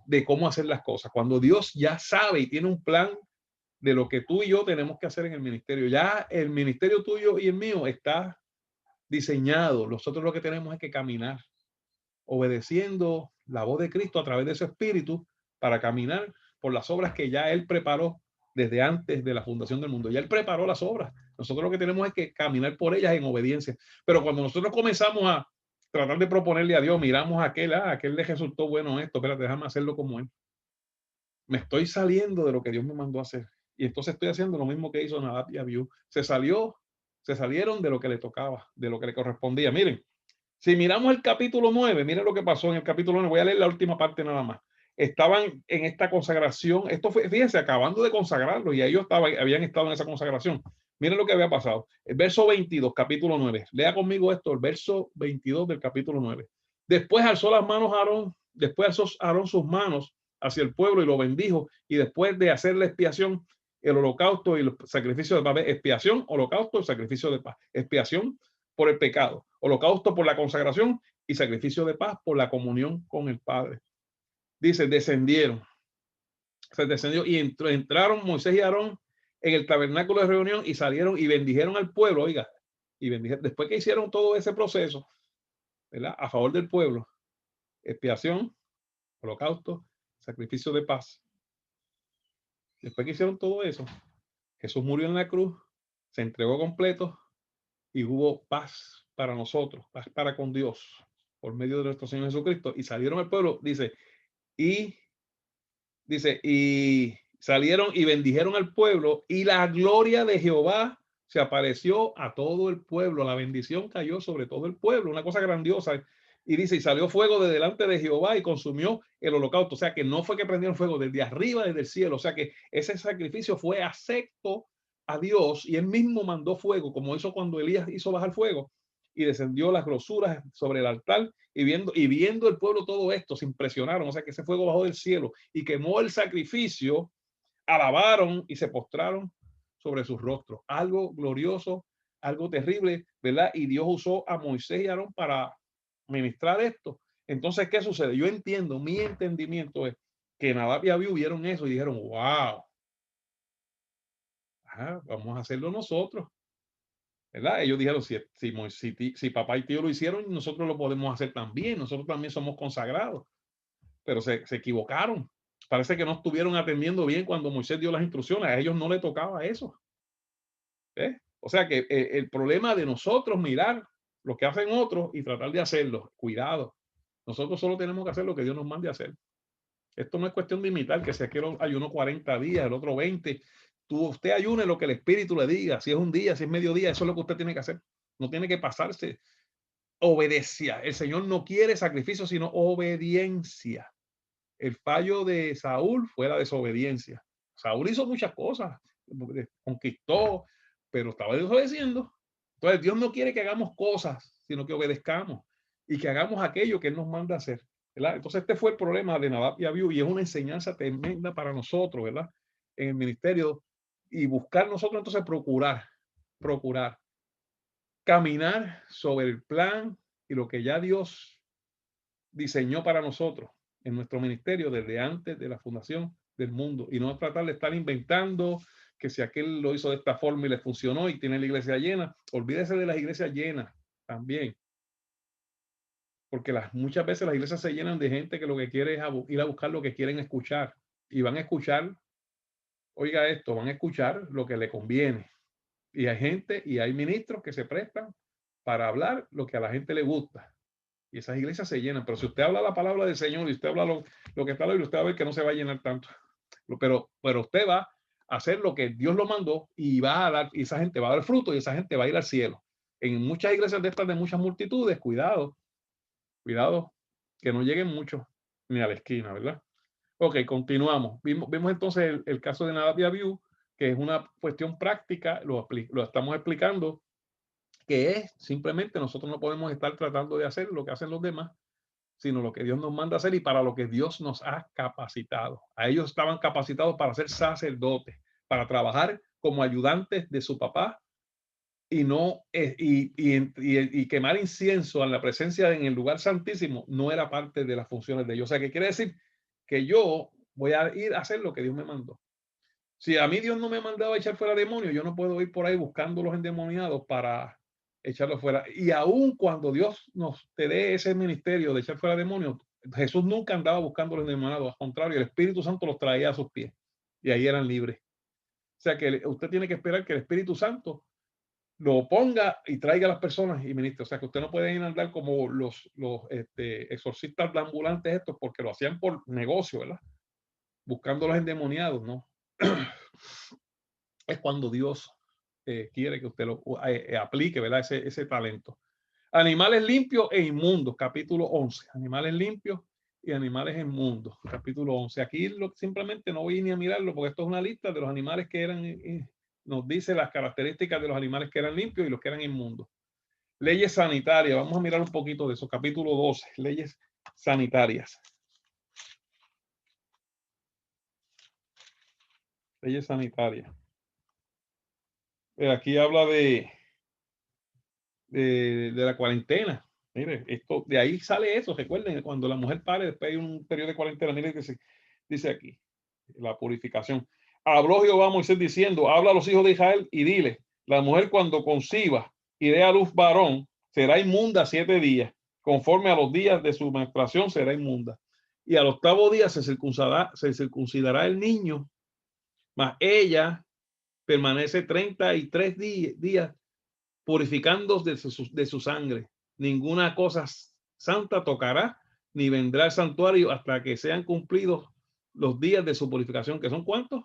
de cómo hacer las cosas. Cuando Dios ya sabe y tiene un plan de lo que tú y yo tenemos que hacer en el ministerio. Ya el ministerio tuyo y el mío está diseñado. Nosotros lo que tenemos es que caminar obedeciendo la voz de Cristo a través de su espíritu para caminar por las obras que ya Él preparó desde antes de la fundación del mundo. Ya Él preparó las obras. Nosotros lo que tenemos es que caminar por ellas en obediencia. Pero cuando nosotros comenzamos a tratar de proponerle a Dios, miramos a aquel le resultó bueno esto, espérate, déjame hacerlo como Él. Me estoy saliendo de lo que Dios me mandó a hacer. Y entonces estoy haciendo lo mismo que hizo Nadab y Abiú. Se salieron de lo que le tocaba, de lo que le correspondía. Miren, si miramos el capítulo 9, miren lo que pasó en el capítulo 9. Voy a leer la última parte nada más. Estaban en esta consagración. Esto fue, fíjense, acabando de consagrarlo y ellos habían estado en esa consagración. Miren lo que había pasado. El verso 22, capítulo 9. Lea conmigo esto, el verso 22 del capítulo 9. Después alzó las manos Aarón, después alzó Aarón sus manos hacia el pueblo y lo bendijo. Y después de hacer la expiación, el holocausto y el sacrificio de paz. Expiación, holocausto y sacrificio de paz. Expiación por el pecado, holocausto por la consagración y sacrificio de paz por la comunión con el Padre. Dice, se descendió y entraron Moisés y Aarón en el tabernáculo de reunión y salieron y bendijeron al pueblo, oiga, y bendijeron, después que hicieron todo ese proceso, ¿verdad? A favor del pueblo, expiación, holocausto, sacrificio de paz. Después que hicieron todo eso, Jesús murió en la cruz, se entregó completo y hubo paz para nosotros, paz para con Dios por medio de nuestro Señor Jesucristo. Y salieron al pueblo, y salieron y bendijeron al pueblo y la gloria de Jehová se apareció a todo el pueblo. La bendición cayó sobre todo el pueblo, una cosa grandiosa. Y dice, y salió fuego de delante de Jehová y consumió el holocausto. O sea que no fue que prendieron fuego desde arriba, desde el cielo. O sea que ese sacrificio fue acepto a Dios y él mismo mandó fuego, como hizo cuando Elías hizo bajar fuego y descendió las grosuras sobre el altar y viendo el pueblo todo esto, se impresionaron. O sea que ese fuego bajó del cielo y quemó el sacrificio, alabaron y se postraron sobre sus rostros. Algo glorioso, algo terrible, ¿verdad? Y Dios usó a Moisés y Aarón para ministrar esto. Entonces, ¿qué sucede? Yo entiendo, mi entendimiento es que Nadab y Abiú vieron eso y dijeron, wow, vamos a hacerlo nosotros, ¿verdad? Ellos dijeron, si papá y tío lo hicieron, nosotros lo podemos hacer también, nosotros también somos consagrados, pero se equivocaron. Parece que no estuvieron atendiendo bien cuando Moisés dio las instrucciones, a ellos no les tocaba eso. O sea que el problema de nosotros mirar lo que hacen otros y tratar de hacerlo, cuidado, nosotros solo tenemos que hacer lo que Dios nos mande a hacer. Esto no es cuestión de imitar, que si aquel ayuno 40 días, el otro 20, usted ayune lo que el Espíritu le diga, si es un día, si es mediodía, eso es lo que usted tiene que hacer, no tiene que pasarse. Obediencia, el Señor no quiere sacrificio, sino obediencia. El fallo de Saúl fue la desobediencia. Saúl hizo muchas cosas, conquistó, pero estaba desobedeciendo. Entonces Dios no quiere que hagamos cosas, sino que obedezcamos y que hagamos aquello que Él nos manda a hacer, ¿verdad? Entonces este fue el problema de Nadab y Abiú y es una enseñanza tremenda para nosotros, ¿verdad? En el ministerio y buscar nosotros entonces procurar caminar sobre el plan y lo que ya Dios diseñó para nosotros en nuestro ministerio desde antes de la fundación del mundo y no tratar de estar inventando que si aquel lo hizo de esta forma y le funcionó y tiene la iglesia llena, olvídese de las iglesias llenas también, porque muchas veces las iglesias se llenan de gente que lo que quiere es ir a buscar lo que quieren escuchar y van a escuchar, oiga esto, van a escuchar lo que le conviene y hay gente y hay ministros que se prestan para hablar lo que a la gente le gusta. Y esas iglesias se llenan. Pero si usted habla la palabra del Señor y usted habla lo que está la Biblia, usted va a ver que no se va a llenar tanto. Pero usted va a hacer lo que Dios lo mandó y va a dar, y esa gente va a dar fruto y esa gente va a ir al cielo. En muchas iglesias de estas de muchas multitudes, cuidado, que no lleguen mucho ni a la esquina, ¿verdad? Ok, continuamos. Vimos entonces el caso de Nadab y Abiú. que es una cuestión práctica, lo estamos explicando, que es simplemente nosotros no podemos estar tratando de hacer lo que hacen los demás, sino lo que Dios nos manda a hacer y para lo que Dios nos ha capacitado. A ellos estaban capacitados para ser sacerdotes, para trabajar como ayudantes de su papá y no y quemar incienso en la presencia en el lugar santísimo no era parte de las funciones de ellos. O sea, que quiere decir que yo voy a ir a hacer lo que Dios me mandó. Si a mí Dios no me ha mandado a echar fuera demonios, yo no puedo ir por ahí buscando los endemoniados para echarlos fuera. Y aun cuando Dios nos te dé ese ministerio de echar fuera demonios, Jesús nunca andaba buscando los endemoniados, al contrario, el Espíritu Santo los traía a sus pies y ahí eran libres. O sea que usted tiene que esperar que el Espíritu Santo lo ponga y traiga a las personas y ministre. O sea que usted no puede ir a andar como los exorcistas ambulantes estos, porque lo hacían por negocio, ¿verdad? Buscando los endemoniados, ¿no? Es cuando Dios quiere que usted lo aplique, ¿verdad? Ese talento. Animales limpios e inmundos, capítulo 11. Animales limpios y animales inmundos, capítulo 11. Aquí simplemente no voy ni a mirarlo porque esto es una lista de los animales que eran, nos dice las características de los animales que eran limpios y los que eran inmundos. Leyes sanitarias, vamos a mirar un poquito de eso, capítulo 12, leyes sanitarias. Leyes sanitarias. Aquí habla de la cuarentena. Mire, esto, de ahí sale eso. Recuerden, cuando la mujer pare, después hay un periodo de cuarentena. Mire, dice aquí, la purificación. Habló Jehová a Moisés diciendo, habla a los hijos de Israel y dile, la mujer cuando conciba y dé a luz varón, será inmunda 7 días. Conforme a los días de su menstruación será inmunda. Y al 8º día se circuncidará el niño, mas ella permanece 33 días purificando de su sangre. Ninguna cosa santa tocará, ni vendrá al santuario hasta que sean cumplidos los días de su purificación, que son ¿cuántos?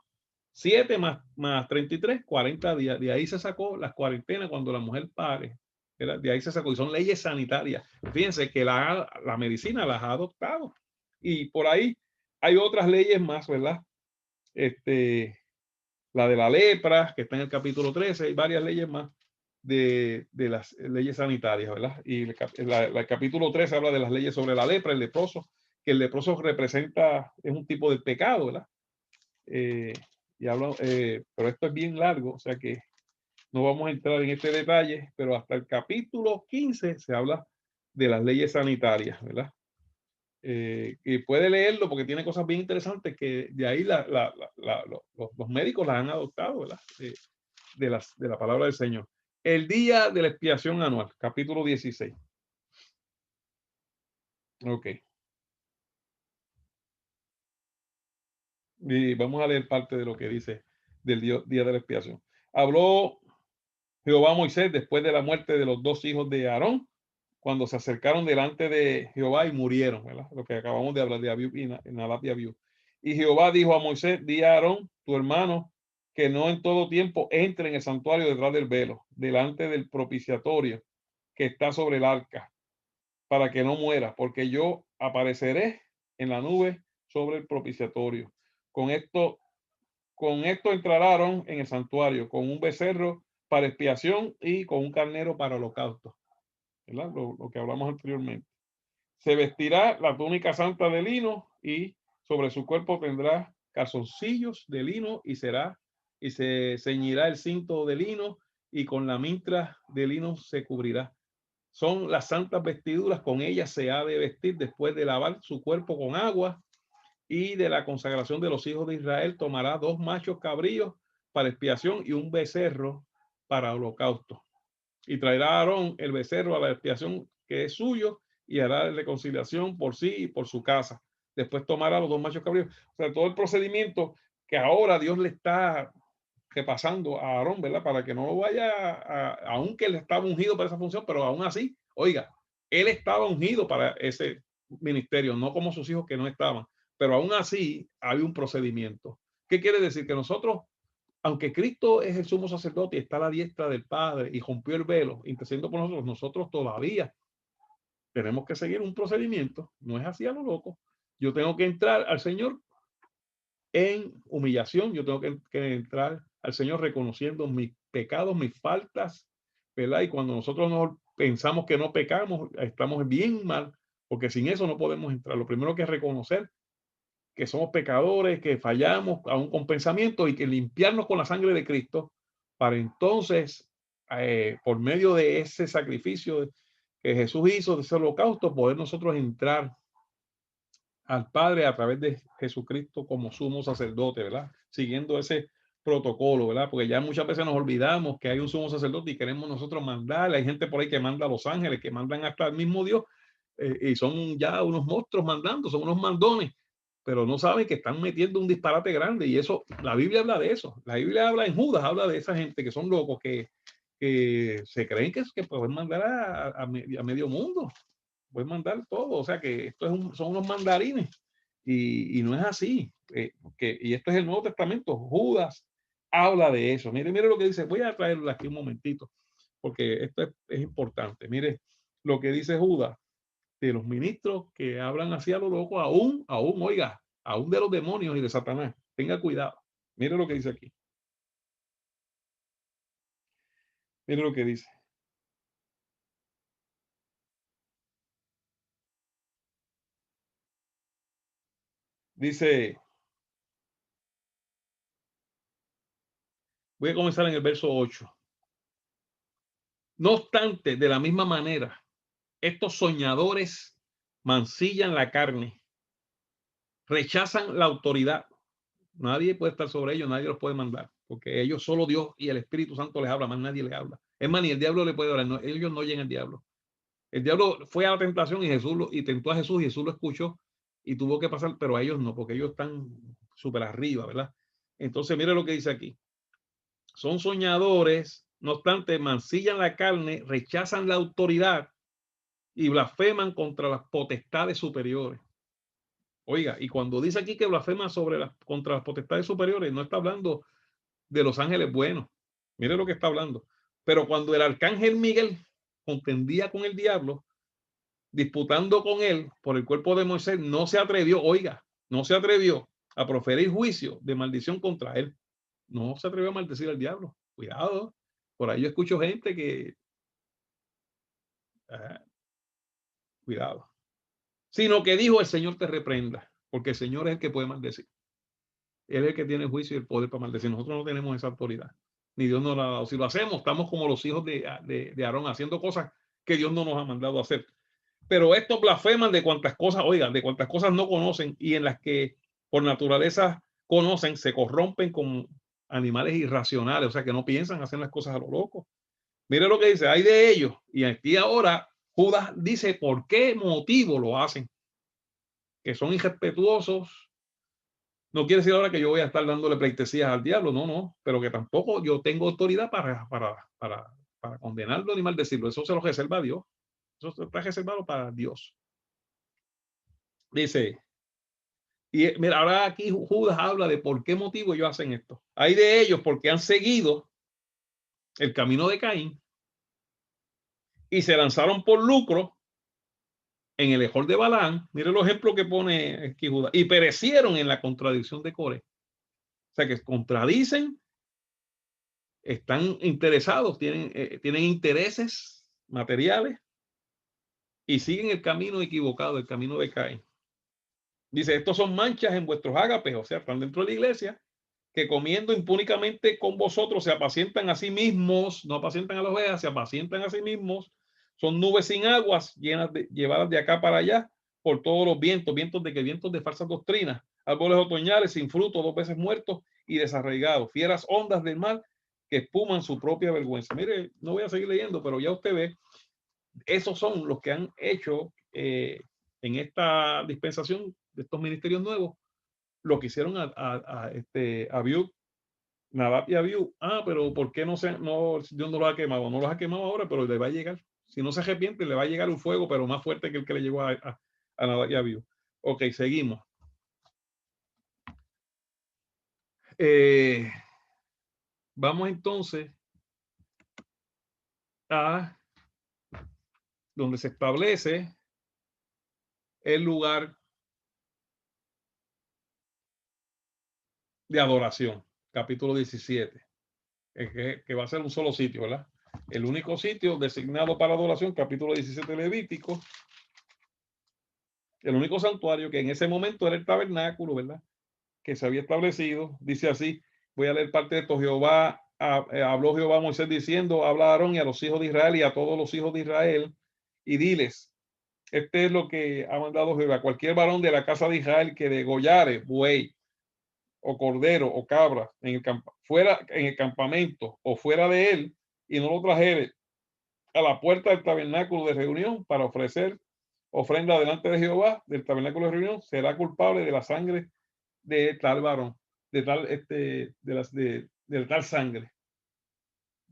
7 más 33, 40 días. De ahí se sacó las cuarentenas cuando la mujer pare. De ahí se sacó. Y son leyes sanitarias. Fíjense que la medicina las ha adoptado. Y por ahí hay otras leyes más, ¿verdad? La de la lepra, que está en el capítulo 13, hay varias leyes más de las leyes sanitarias, ¿verdad? Y el capítulo 13 habla de las leyes sobre la lepra, el leproso, que el leproso representa, es un tipo de pecado, ¿verdad? Pero esto es bien largo, o sea que no vamos a entrar en este detalle, pero hasta el capítulo 15 se habla de las leyes sanitarias, ¿verdad? Y puede leerlo porque tiene cosas bien interesantes que de ahí los médicos las han adoptado, ¿verdad? De la palabra del Señor. El día de la expiación anual, capítulo 16. Ok. Y vamos a leer parte de lo que dice del día de la expiación. Habló Jehová a Moisés después de la muerte de los 2 hijos de Aarón, cuando se acercaron delante de Jehová y murieron, ¿verdad? Lo que acabamos de hablar de Abiú y Nadab y Abiú. Y Jehová dijo a Moisés, di a Aarón, tu hermano, que no en todo tiempo entre en el santuario detrás del velo, delante del propiciatorio que está sobre el arca, para que no muera, porque yo apareceré en la nube sobre el propiciatorio. Con esto entraron en el santuario, con un becerro para expiación y con un carnero para holocausto. ¿Verdad? Lo que hablamos anteriormente. Se vestirá la túnica santa de lino y sobre su cuerpo tendrá calzoncillos de lino y se ceñirá el cinto de lino y con la mitra de lino se cubrirá. Son las santas vestiduras, con ellas se ha de vestir después de lavar su cuerpo con agua, y de la consagración de los hijos de Israel tomará 2 machos cabríos para expiación y un becerro para holocausto. Y traerá a Aarón el becerro a la expiación que es suyo y hará reconciliación por sí y por su casa. Después tomará los 2 machos cabríos. O sea, todo el procedimiento que ahora Dios le está repasando a Aarón, ¿verdad? Para que no lo vaya aunque él estaba ungido para esa función, pero aún así, oiga, él estaba ungido para ese ministerio, no como sus hijos que no estaban, pero aún así había un procedimiento. ¿Qué quiere decir? Que nosotros, aunque Cristo es el sumo sacerdote y está a la diestra del Padre y rompió el velo, intercediendo por nosotros, nosotros todavía tenemos que seguir un procedimiento. No es así a lo loco. Yo tengo que entrar al Señor en humillación, yo tengo que entrar al Señor reconociendo mis pecados, mis faltas, ¿verdad? Y cuando nosotros no pensamos que no pecamos, estamos bien mal, porque sin eso no podemos entrar. Lo primero que es reconocer que somos pecadores, que fallamos aún con pensamientos y que limpiarnos con la sangre de Cristo para entonces, por medio de ese sacrificio que Jesús hizo, de ese holocausto, poder nosotros entrar al Padre a través de Jesucristo como sumo sacerdote, ¿verdad? Siguiendo ese protocolo, ¿verdad? Porque ya muchas veces nos olvidamos que hay un sumo sacerdote y queremos nosotros mandarle. Hay gente por ahí que manda a los ángeles, que mandan hasta el mismo Dios, y son ya unos monstruos mandando, son unos mandones, pero no saben que están metiendo un disparate grande. Y eso, la Biblia habla de eso. La Biblia habla en Judas, habla de esa gente que son locos, que se creen que pueden mandar a medio mundo, pueden mandar todo. O sea que esto son unos mandarines y no es así. Y esto es el Nuevo Testamento. Judas habla de eso. Mire, mire lo que dice. Voy a traerlo aquí un momentito, porque esto es importante. Mire lo que dice Judas de los ministros que hablan así a lo loco, oiga, aún de los demonios y de Satanás. Tenga cuidado. Mire lo que dice aquí. Mire lo que dice. Dice, voy a comenzar en el verso 8. No obstante, de la misma manera, estos soñadores mancillan la carne, rechazan la autoridad. Nadie puede estar sobre ellos, nadie los puede mandar, porque ellos solo Dios y el Espíritu Santo les habla, más nadie les habla. Es más, ni el diablo le puede hablar, no, ellos no oyen al diablo. El diablo fue a la tentación y y tentó a Jesús y Jesús lo escuchó y tuvo que pasar, pero a ellos no, porque ellos están súper arriba, ¿verdad? Entonces, mire lo que dice aquí. Son soñadores, no obstante, mancillan la carne, rechazan la autoridad y blasfeman contra las potestades superiores. Oiga, y cuando dice aquí que blasfema contra las potestades superiores, no está hablando de los ángeles buenos. Mire lo que está hablando. Pero cuando el arcángel Miguel contendía con el diablo, disputando con él por el cuerpo de Moisés, no se atrevió, oiga, no se atrevió a proferir juicio de maldición contra él. No se atrevió a maldecir al diablo. Cuidado. Por ahí yo escucho gente que, ah, cuidado. Sino que dijo: el Señor te reprenda, porque el Señor es el que puede maldecir. Él es el que tiene el juicio y el poder para maldecir. Nosotros no tenemos esa autoridad. Ni Dios nos la ha dado. Si lo hacemos, estamos como los hijos de Aarón, haciendo cosas que Dios no nos ha mandado a hacer. Pero estos blasfeman de cuantas cosas, oigan, de cuantas cosas no conocen y en las que por naturaleza conocen, se corrompen con animales irracionales, o sea, que no piensan, hacen las cosas a lo loco. Mire lo que dice, hay de ellos. Y aquí ahora Judas dice por qué motivo lo hacen, que son irrespetuosos. No quiere decir ahora que yo voy a estar dándole pleitesías al diablo, no, no, pero que tampoco yo tengo autoridad para condenarlo ni maldecirlo. Eso se lo reserva a Dios. Eso está reservado para Dios. Dice, y mira, ahora aquí Judas habla de por qué motivo ellos hacen esto. Hay de ellos porque han seguido el camino de Caín y se lanzaron por lucro en el ejor de Balaam. Mire los ejemplos que pone aquí Judas. Y perecieron en la contradicción de Core. O sea que contradicen, están interesados, tienen intereses materiales y siguen el camino equivocado, el camino de Caín. Dice, estos son manchas en vuestros ágapes, o sea, están dentro de la iglesia, que comiendo impúnicamente con vosotros se apacientan a sí mismos, no apacientan a las ovejas, se apacientan a sí mismos, son nubes sin aguas, llevadas de acá para allá por todos los vientos, vientos de falsas doctrinas, árboles otoñales sin fruto, 2 veces muertos y desarraigados, fieras ondas del mar que espuman su propia vergüenza. Mire, no voy a seguir leyendo, pero ya usted ve, esos son los que han hecho en esta dispensación de estos ministerios nuevos, lo que hicieron a Abiud, Nadab y Abiú. Pero ¿por qué Dios no los ha quemado? No los ha quemado ahora, pero le va a llegar. Si no se arrepiente, le va a llegar un fuego, pero más fuerte que el que le llegó a Nadab y Abiú. Ok, seguimos. Vamos entonces a donde se establece el lugar de adoración, capítulo 17. que va a ser un solo sitio, ¿verdad? El único sitio designado para adoración, capítulo 17 de Levítico, el único santuario que en ese momento era el tabernáculo, ¿verdad? Que se había establecido. Dice así, voy a leer parte de esto. Habló Jehová a Moisés diciendo, habla a Aarón y a los hijos de Israel y a todos los hijos de Israel y diles, este es lo que ha mandado Jehová, cualquier varón de la casa de Israel que degollare buey o cordero o cabra fuera en el campamento o fuera de él y no lo trajere a la puerta del tabernáculo de reunión para ofrecer ofrenda delante de Jehová del tabernáculo de reunión, será culpable de la sangre de tal varón, de tal de tal sangre.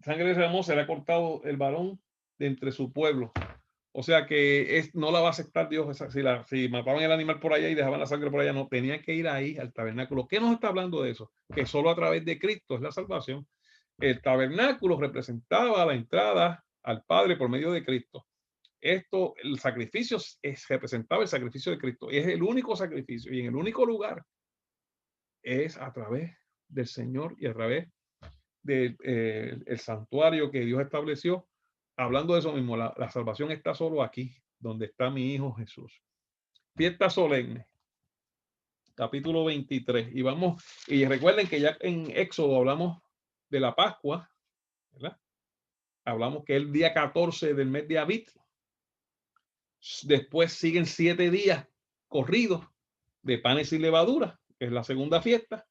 Sangre de Ramón será cortado el varón de entre su pueblo. O sea que no la va a aceptar Dios. Si mataban el animal por allá y dejaban la sangre por allá, no, tenían que ir ahí al tabernáculo. ¿Qué nos está hablando de eso? Que solo a través de Cristo es la salvación. El tabernáculo representaba la entrada al Padre por medio de Cristo. El sacrificio representaba el sacrificio de Cristo. Es el único sacrificio y en el único lugar es a través del Señor y a través del el santuario que Dios estableció. Hablando de eso mismo, la salvación está solo aquí, donde está mi Hijo Jesús. Fiesta solemne, capítulo 23. Y recuerden que ya en Éxodo hablamos de la Pascua, ¿verdad? Hablamos que es el día 14 del mes de Abib. Después siguen 7 días corridos de panes y levadura, que es la segunda fiesta.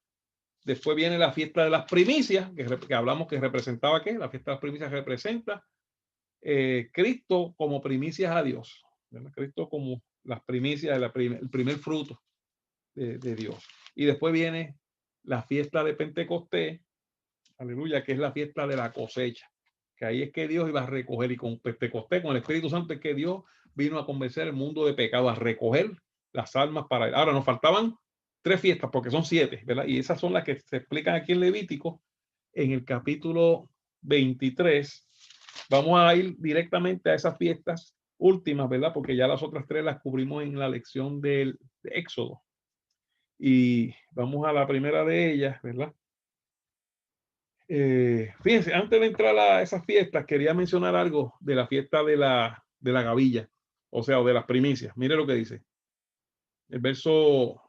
Después viene la fiesta de las primicias, que hablamos que representaba ¿qué? La fiesta de las primicias representa Cristo como primicias a Dios, ¿verdad? Cristo como las primicias, el primer fruto de Dios. Y después viene la fiesta de Pentecostés, aleluya, que es la fiesta de la cosecha, que ahí es que Dios iba a recoger, y con Pentecostés, con el Espíritu Santo, es que Dios vino a convencer el mundo de pecado, a recoger las almas para él. Ahora nos faltaban 3 fiestas, porque son 7, ¿verdad? Y esas son las que se explican aquí en Levítico, en el capítulo 23. Vamos a ir directamente a esas fiestas últimas, ¿verdad? Porque ya las otras 3 las cubrimos en la lección de Éxodo. Y vamos a la primera de ellas, ¿verdad? Fíjense, antes de entrar a esas fiestas, quería mencionar algo de la fiesta de la gavilla, o sea, o de las primicias. Mire lo que dice. El verso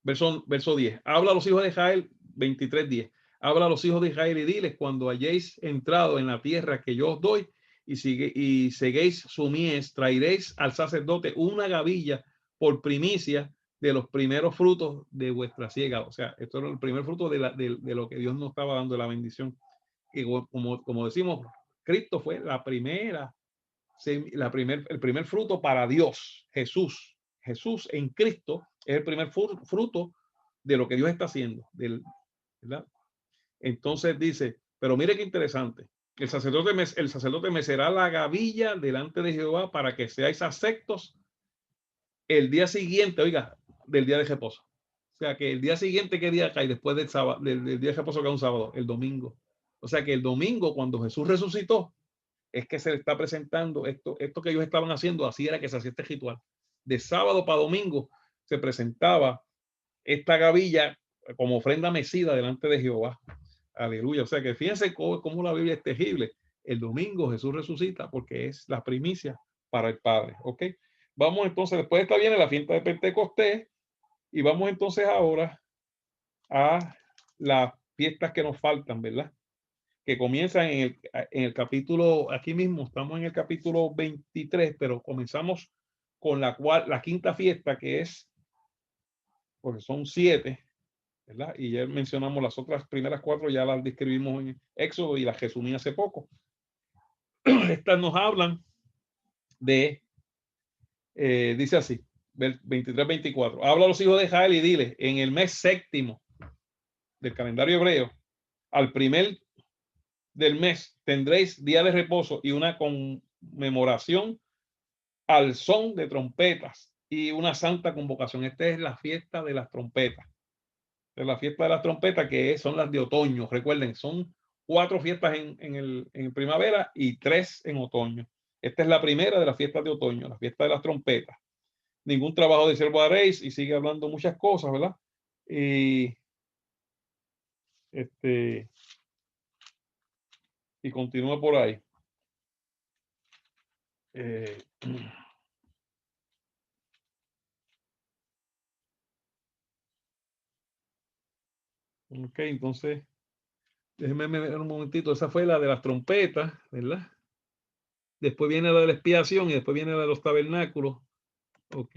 10. Habla a los hijos de Israel, 23:10. Habla a los hijos de Israel y diles, cuando hayáis entrado en la tierra que yo os doy y seguéis su mies, traeréis al sacerdote una gavilla por primicia de los primeros frutos de vuestra siega. O sea, esto era el primer fruto de lo que Dios nos estaba dando, la bendición. Y como decimos, Cristo fue el primer fruto para Dios, Jesús. Jesús en Cristo es el primer fruto de lo que Dios está haciendo, ¿verdad? Entonces dice, pero mire qué interesante, el sacerdote mecerá la gavilla delante de Jehová para que seáis aceptos el día siguiente, oiga, del día de reposo. O sea que el día siguiente, ¿qué día cae? Después del sábado, del día de reposo, que es un sábado, el domingo. O sea que el domingo, cuando Jesús resucitó, es que se le está presentando esto que ellos estaban haciendo, así era que se hacía este ritual. De sábado para domingo se presentaba esta gavilla como ofrenda mecida delante de Jehová. Aleluya. O sea que fíjense cómo la Biblia es terrible. El domingo Jesús resucita porque es la primicia para el Padre. ¿Ok? Vamos entonces, después está viene la fiesta de Pentecostés y vamos entonces ahora a las fiestas que nos faltan, ¿verdad? Que comienzan en el capítulo, aquí mismo estamos en el capítulo 23, pero comenzamos con la quinta fiesta, que es, porque son 7, ¿verdad? Y ya mencionamos las otras primeras 4, ya las describimos en Éxodo y las resumí hace poco. Estas nos hablan de, dice así, 23-24, habla a los hijos de Israel y dile, en el mes séptimo del calendario hebreo, al primer del mes tendréis día de reposo y una conmemoración al son de trompetas y una santa convocación. Esta es la fiesta de las trompetas. Es la fiesta de las trompetas, que son las de otoño. Recuerden, son 4 fiestas en primavera y 3 en otoño. Esta es la primera de las fiestas de otoño, la fiesta de las trompetas. Ningún trabajo de siervo haréis, y sigue hablando muchas cosas, ¿verdad? Y Y continúa por ahí. Ok, entonces, déjenme ver un momentito. Esa fue la de las trompetas, ¿verdad? Después viene la de la expiación y después viene la de los tabernáculos. Ok.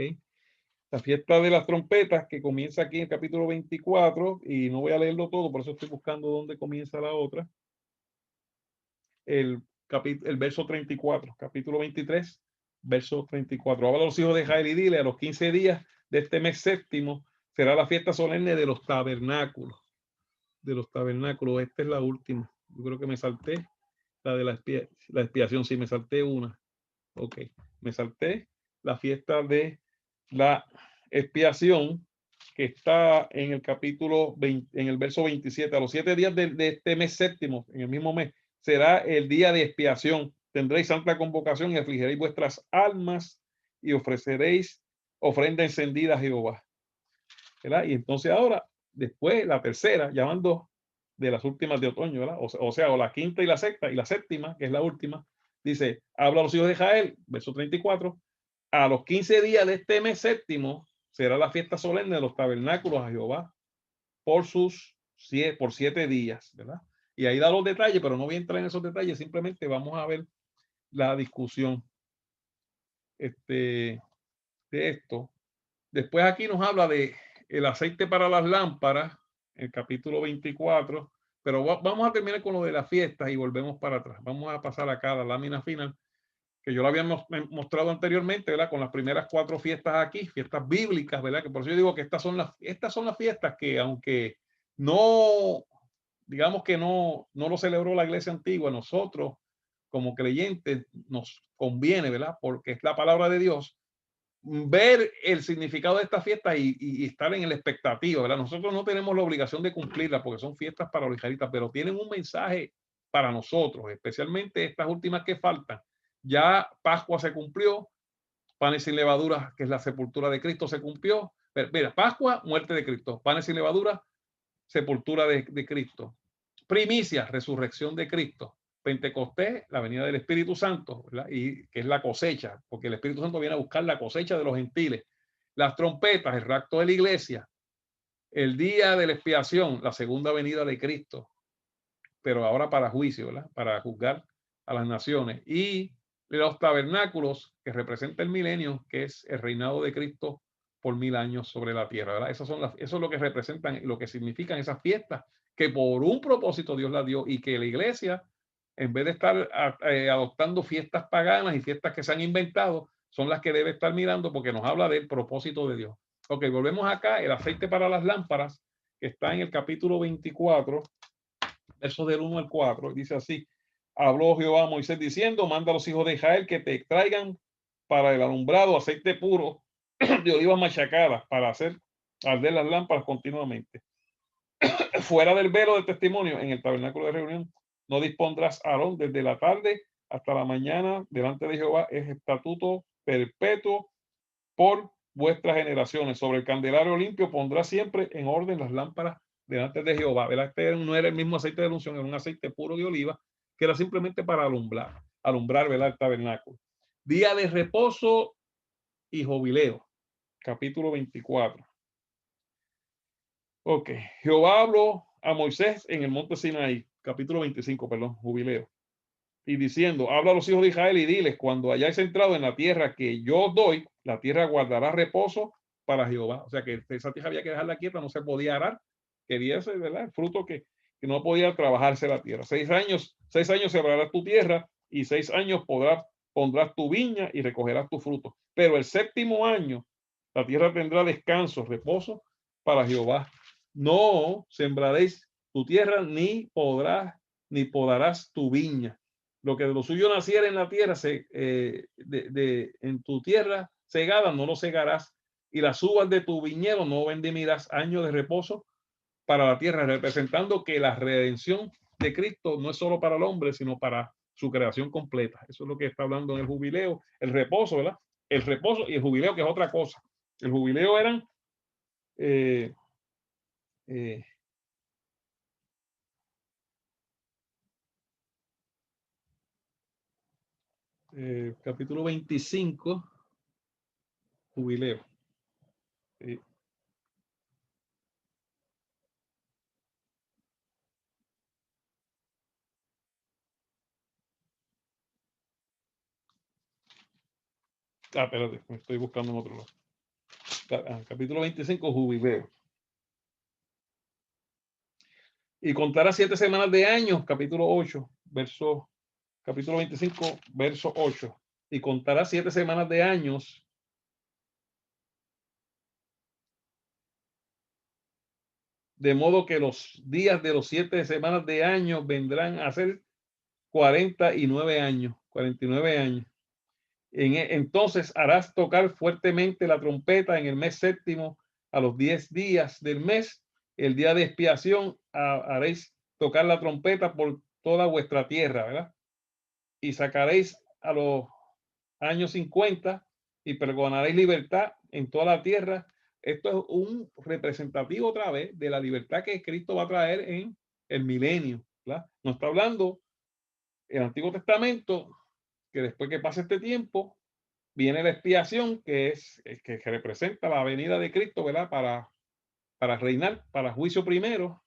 La fiesta de las trompetas que comienza aquí en el capítulo 24 y no voy a leerlo todo, por eso estoy buscando dónde comienza la otra. El verso 34, capítulo 23, verso 34. Habla a los hijos de Israel y dile: a los 15 días de este mes séptimo será la fiesta solemne de los tabernáculos. De los tabernáculos. Esta es la última. Yo creo que me salté la de la expiación. Sí, me salté una. Ok. Me salté la fiesta de la expiación, que está en el capítulo 20, en el verso 27. A los 7 días de este mes séptimo, en el mismo mes, será el día de expiación. Tendréis santa convocación y afligiréis vuestras almas y ofreceréis ofrenda encendida a Jehová. ¿Verdad? Y entonces ahora, después, la tercera, llamando de las últimas de otoño, ¿verdad? O sea, la quinta y la sexta, y la séptima, que es la última, dice: habla a los hijos de Israel, verso 34, a los 15 días de este mes séptimo será la fiesta solemne de los tabernáculos a Jehová por 7 días, ¿verdad? Y ahí da los detalles, pero no voy a entrar en esos detalles, simplemente vamos a ver la discusión de esto. Después aquí nos habla de el aceite para las lámparas, el capítulo 24, pero vamos a terminar con lo de las fiestas y volvemos para atrás. Vamos a pasar acá a la lámina final, que yo la había mostrado anteriormente, ¿verdad? Con las primeras 4 fiestas aquí, fiestas bíblicas, ¿verdad? Que por eso yo digo que estas son las fiestas que, aunque no, digamos que no lo celebró la iglesia antigua, nosotros como creyentes nos conviene, ¿verdad? Porque es la palabra de Dios, ver el significado de esta fiesta y estar en la expectativa, ¿verdad? Nosotros no tenemos la obligación de cumplirla porque son fiestas para los israelitas, pero tienen un mensaje para nosotros, especialmente estas últimas que faltan. Ya Pascua se cumplió, panes sin levadura, que es la sepultura de Cristo, se cumplió. Pero, mira, Pascua, muerte de Cristo. Panes sin levadura, sepultura de Cristo. Primicia, resurrección de Cristo. Pentecostés, la venida del Espíritu Santo, ¿verdad? Y que es la cosecha, porque el Espíritu Santo viene a buscar la cosecha de los gentiles. Las trompetas, el rapto de la iglesia. El día de la expiación, la segunda venida de Cristo, pero ahora para juicio, ¿verdad? Para juzgar a las naciones. Y los tabernáculos, que representa el milenio, que es el reinado de Cristo por 1000 años sobre la tierra, ¿verdad? Eso es lo que representan, lo que significan esas fiestas, que por un propósito Dios las dio, y que la iglesia, en vez de estar adoptando fiestas paganas y fiestas que se han inventado, son las que debe estar mirando, porque nos habla del propósito de Dios. Ok, volvemos acá, el aceite para las lámparas, que está en el capítulo 24, versos del 1 al 4, dice así: habló Jehová a Moisés diciendo: manda a los hijos de Israel que te traigan para el alumbrado aceite puro de olivas machacadas para hacer arder las lámparas continuamente. Fuera del velo del testimonio, en el tabernáculo de reunión, no dispondrás Aarón desde la tarde hasta la mañana delante de Jehová. Es estatuto perpetuo por vuestras generaciones. Sobre el candelario limpio pondrá siempre en orden las lámparas delante de Jehová. ¿Verdad? Este no era el mismo aceite de unción, era un aceite puro de oliva, que era simplemente para alumbrar, ¿verdad? El tabernáculo. Día de reposo y jubileo, capítulo 24. Ok, Jehová habló a Moisés en el monte Sinaí, capítulo 25, perdón, jubileo, y diciendo: habla a los hijos de Israel y diles: cuando hayáis entrado en la tierra que yo os doy, la tierra guardará reposo para Jehová. O sea que esa tierra había que dejarla quieta, no se podía arar, que diese, ¿verdad? El fruto que no podía trabajarse la tierra. 6 años sembrarás tu tierra, y 6 años pondrás tu viña y recogerás tu fruto. Pero el 7º año la tierra tendrá descanso, reposo para Jehová. No sembraréis tu tierra, ni podarás tu viña. Lo que de lo suyo naciera en la tierra, en tu tierra segada, no lo segarás, y las uvas de tu viñedo no vendimirás. Año de reposo para la tierra, representando que la redención de Cristo no es solo para el hombre, sino para su creación completa. Eso es lo que está hablando en el jubileo, el reposo, ¿verdad? El reposo y el jubileo, que es otra cosa. El jubileo eran Capítulo 25, jubileo. Sí. Espérate, me estoy buscando en otro lado. Capítulo 25, jubileo. Y contará 7 semanas de años, capítulo 8, capítulo 25, verso 8. Y contará 7 semanas de años. De modo que los días de los 7 semanas de años vendrán a ser 49 años. 49 años. Entonces harás tocar fuertemente la trompeta en el mes séptimo a los 10 días del mes. El día de expiación haréis tocar la trompeta por toda vuestra tierra, ¿verdad? Y sacaréis a los años 50 y pregonaréis libertad en toda la tierra. Esto es un representativo otra vez de la libertad que Cristo va a traer en el milenio, ¿verdad? Nos está hablando el Antiguo Testamento que después que pase este tiempo viene la expiación, que es que representa la venida de Cristo, ¿verdad? Para reinar, para juicio primero,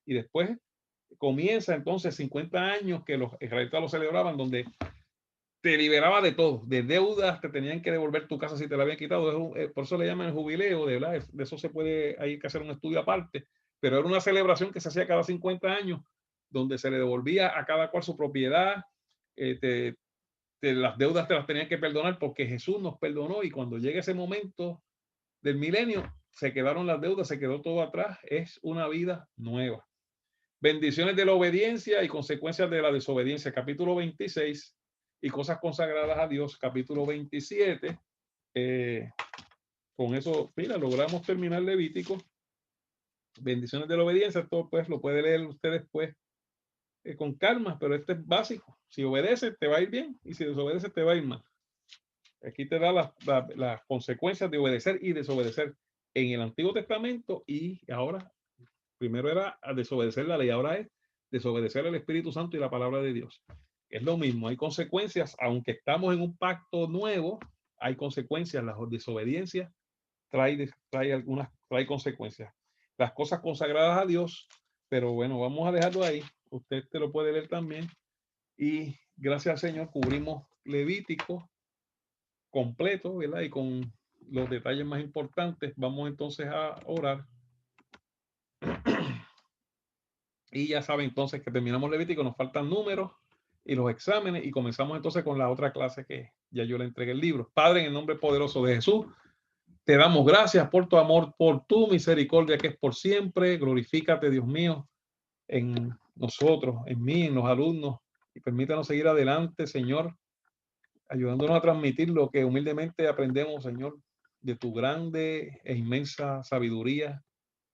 y después comienza entonces 50 años que los israelitas lo celebraban, donde te liberaba de todo, de deudas, te tenían que devolver tu casa si te la habían quitado. Por eso le llaman el jubileo, de verdad, de eso se puede, hay que hacer un estudio aparte, pero era una celebración que se hacía cada 50 años, donde se le devolvía a cada cual su propiedad, las deudas te las tenían que perdonar porque Jesús nos perdonó, y cuando llegue ese momento del milenio, se quedaron las deudas, se quedó todo atrás, es una vida nueva. Bendiciones de la obediencia y consecuencias de la desobediencia, capítulo 26, y cosas consagradas a Dios, capítulo 27. Con eso, mira, logramos terminar Levítico. Bendiciones de la obediencia, esto pues lo puede leer usted después con calma, pero este es básico. Si obedeces, te va a ir bien, y si desobedeces, te va a ir mal. Aquí te da las consecuencias de obedecer y desobedecer en el Antiguo Testamento, y ahora, primero era desobedecer la ley, ahora es desobedecer el Espíritu Santo y la palabra de Dios. Es lo mismo, hay consecuencias, aunque estamos en un pacto nuevo, hay consecuencias. La desobediencia trae consecuencias. Las cosas consagradas a Dios, pero bueno, vamos a dejarlo ahí. Usted te lo puede leer también. Y gracias al Señor cubrimos Levítico completo, ¿verdad? Y con los detalles más importantes. Vamos entonces a orar. Y ya saben entonces que terminamos Levítico, nos faltan números y los exámenes, y comenzamos entonces con la otra clase que ya yo le entregué el libro. Padre, en el nombre poderoso de Jesús, te damos gracias por tu amor, por tu misericordia que es por siempre. Glorifícate, Dios mío, en nosotros, en mí, en los alumnos, y permítanos seguir adelante, Señor, ayudándonos a transmitir lo que humildemente aprendemos, Señor, de tu grande e inmensa sabiduría.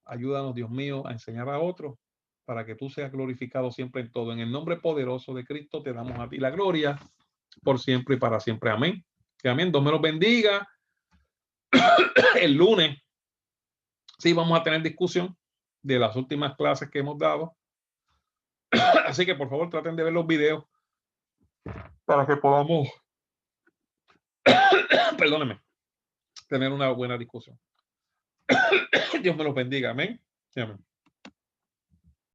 Ayúdanos, Dios mío, a enseñar a otros para que tú seas glorificado siempre en todo. En el nombre poderoso de Cristo te damos a ti la gloria por siempre y para siempre. Amén. Que amén. Dios me los bendiga. El lunes sí vamos a tener discusión de las últimas clases que hemos dado. Así que por favor traten de ver los videos para que podamos, perdónenme, tener una buena discusión. Dios me los bendiga. Amén. Amén.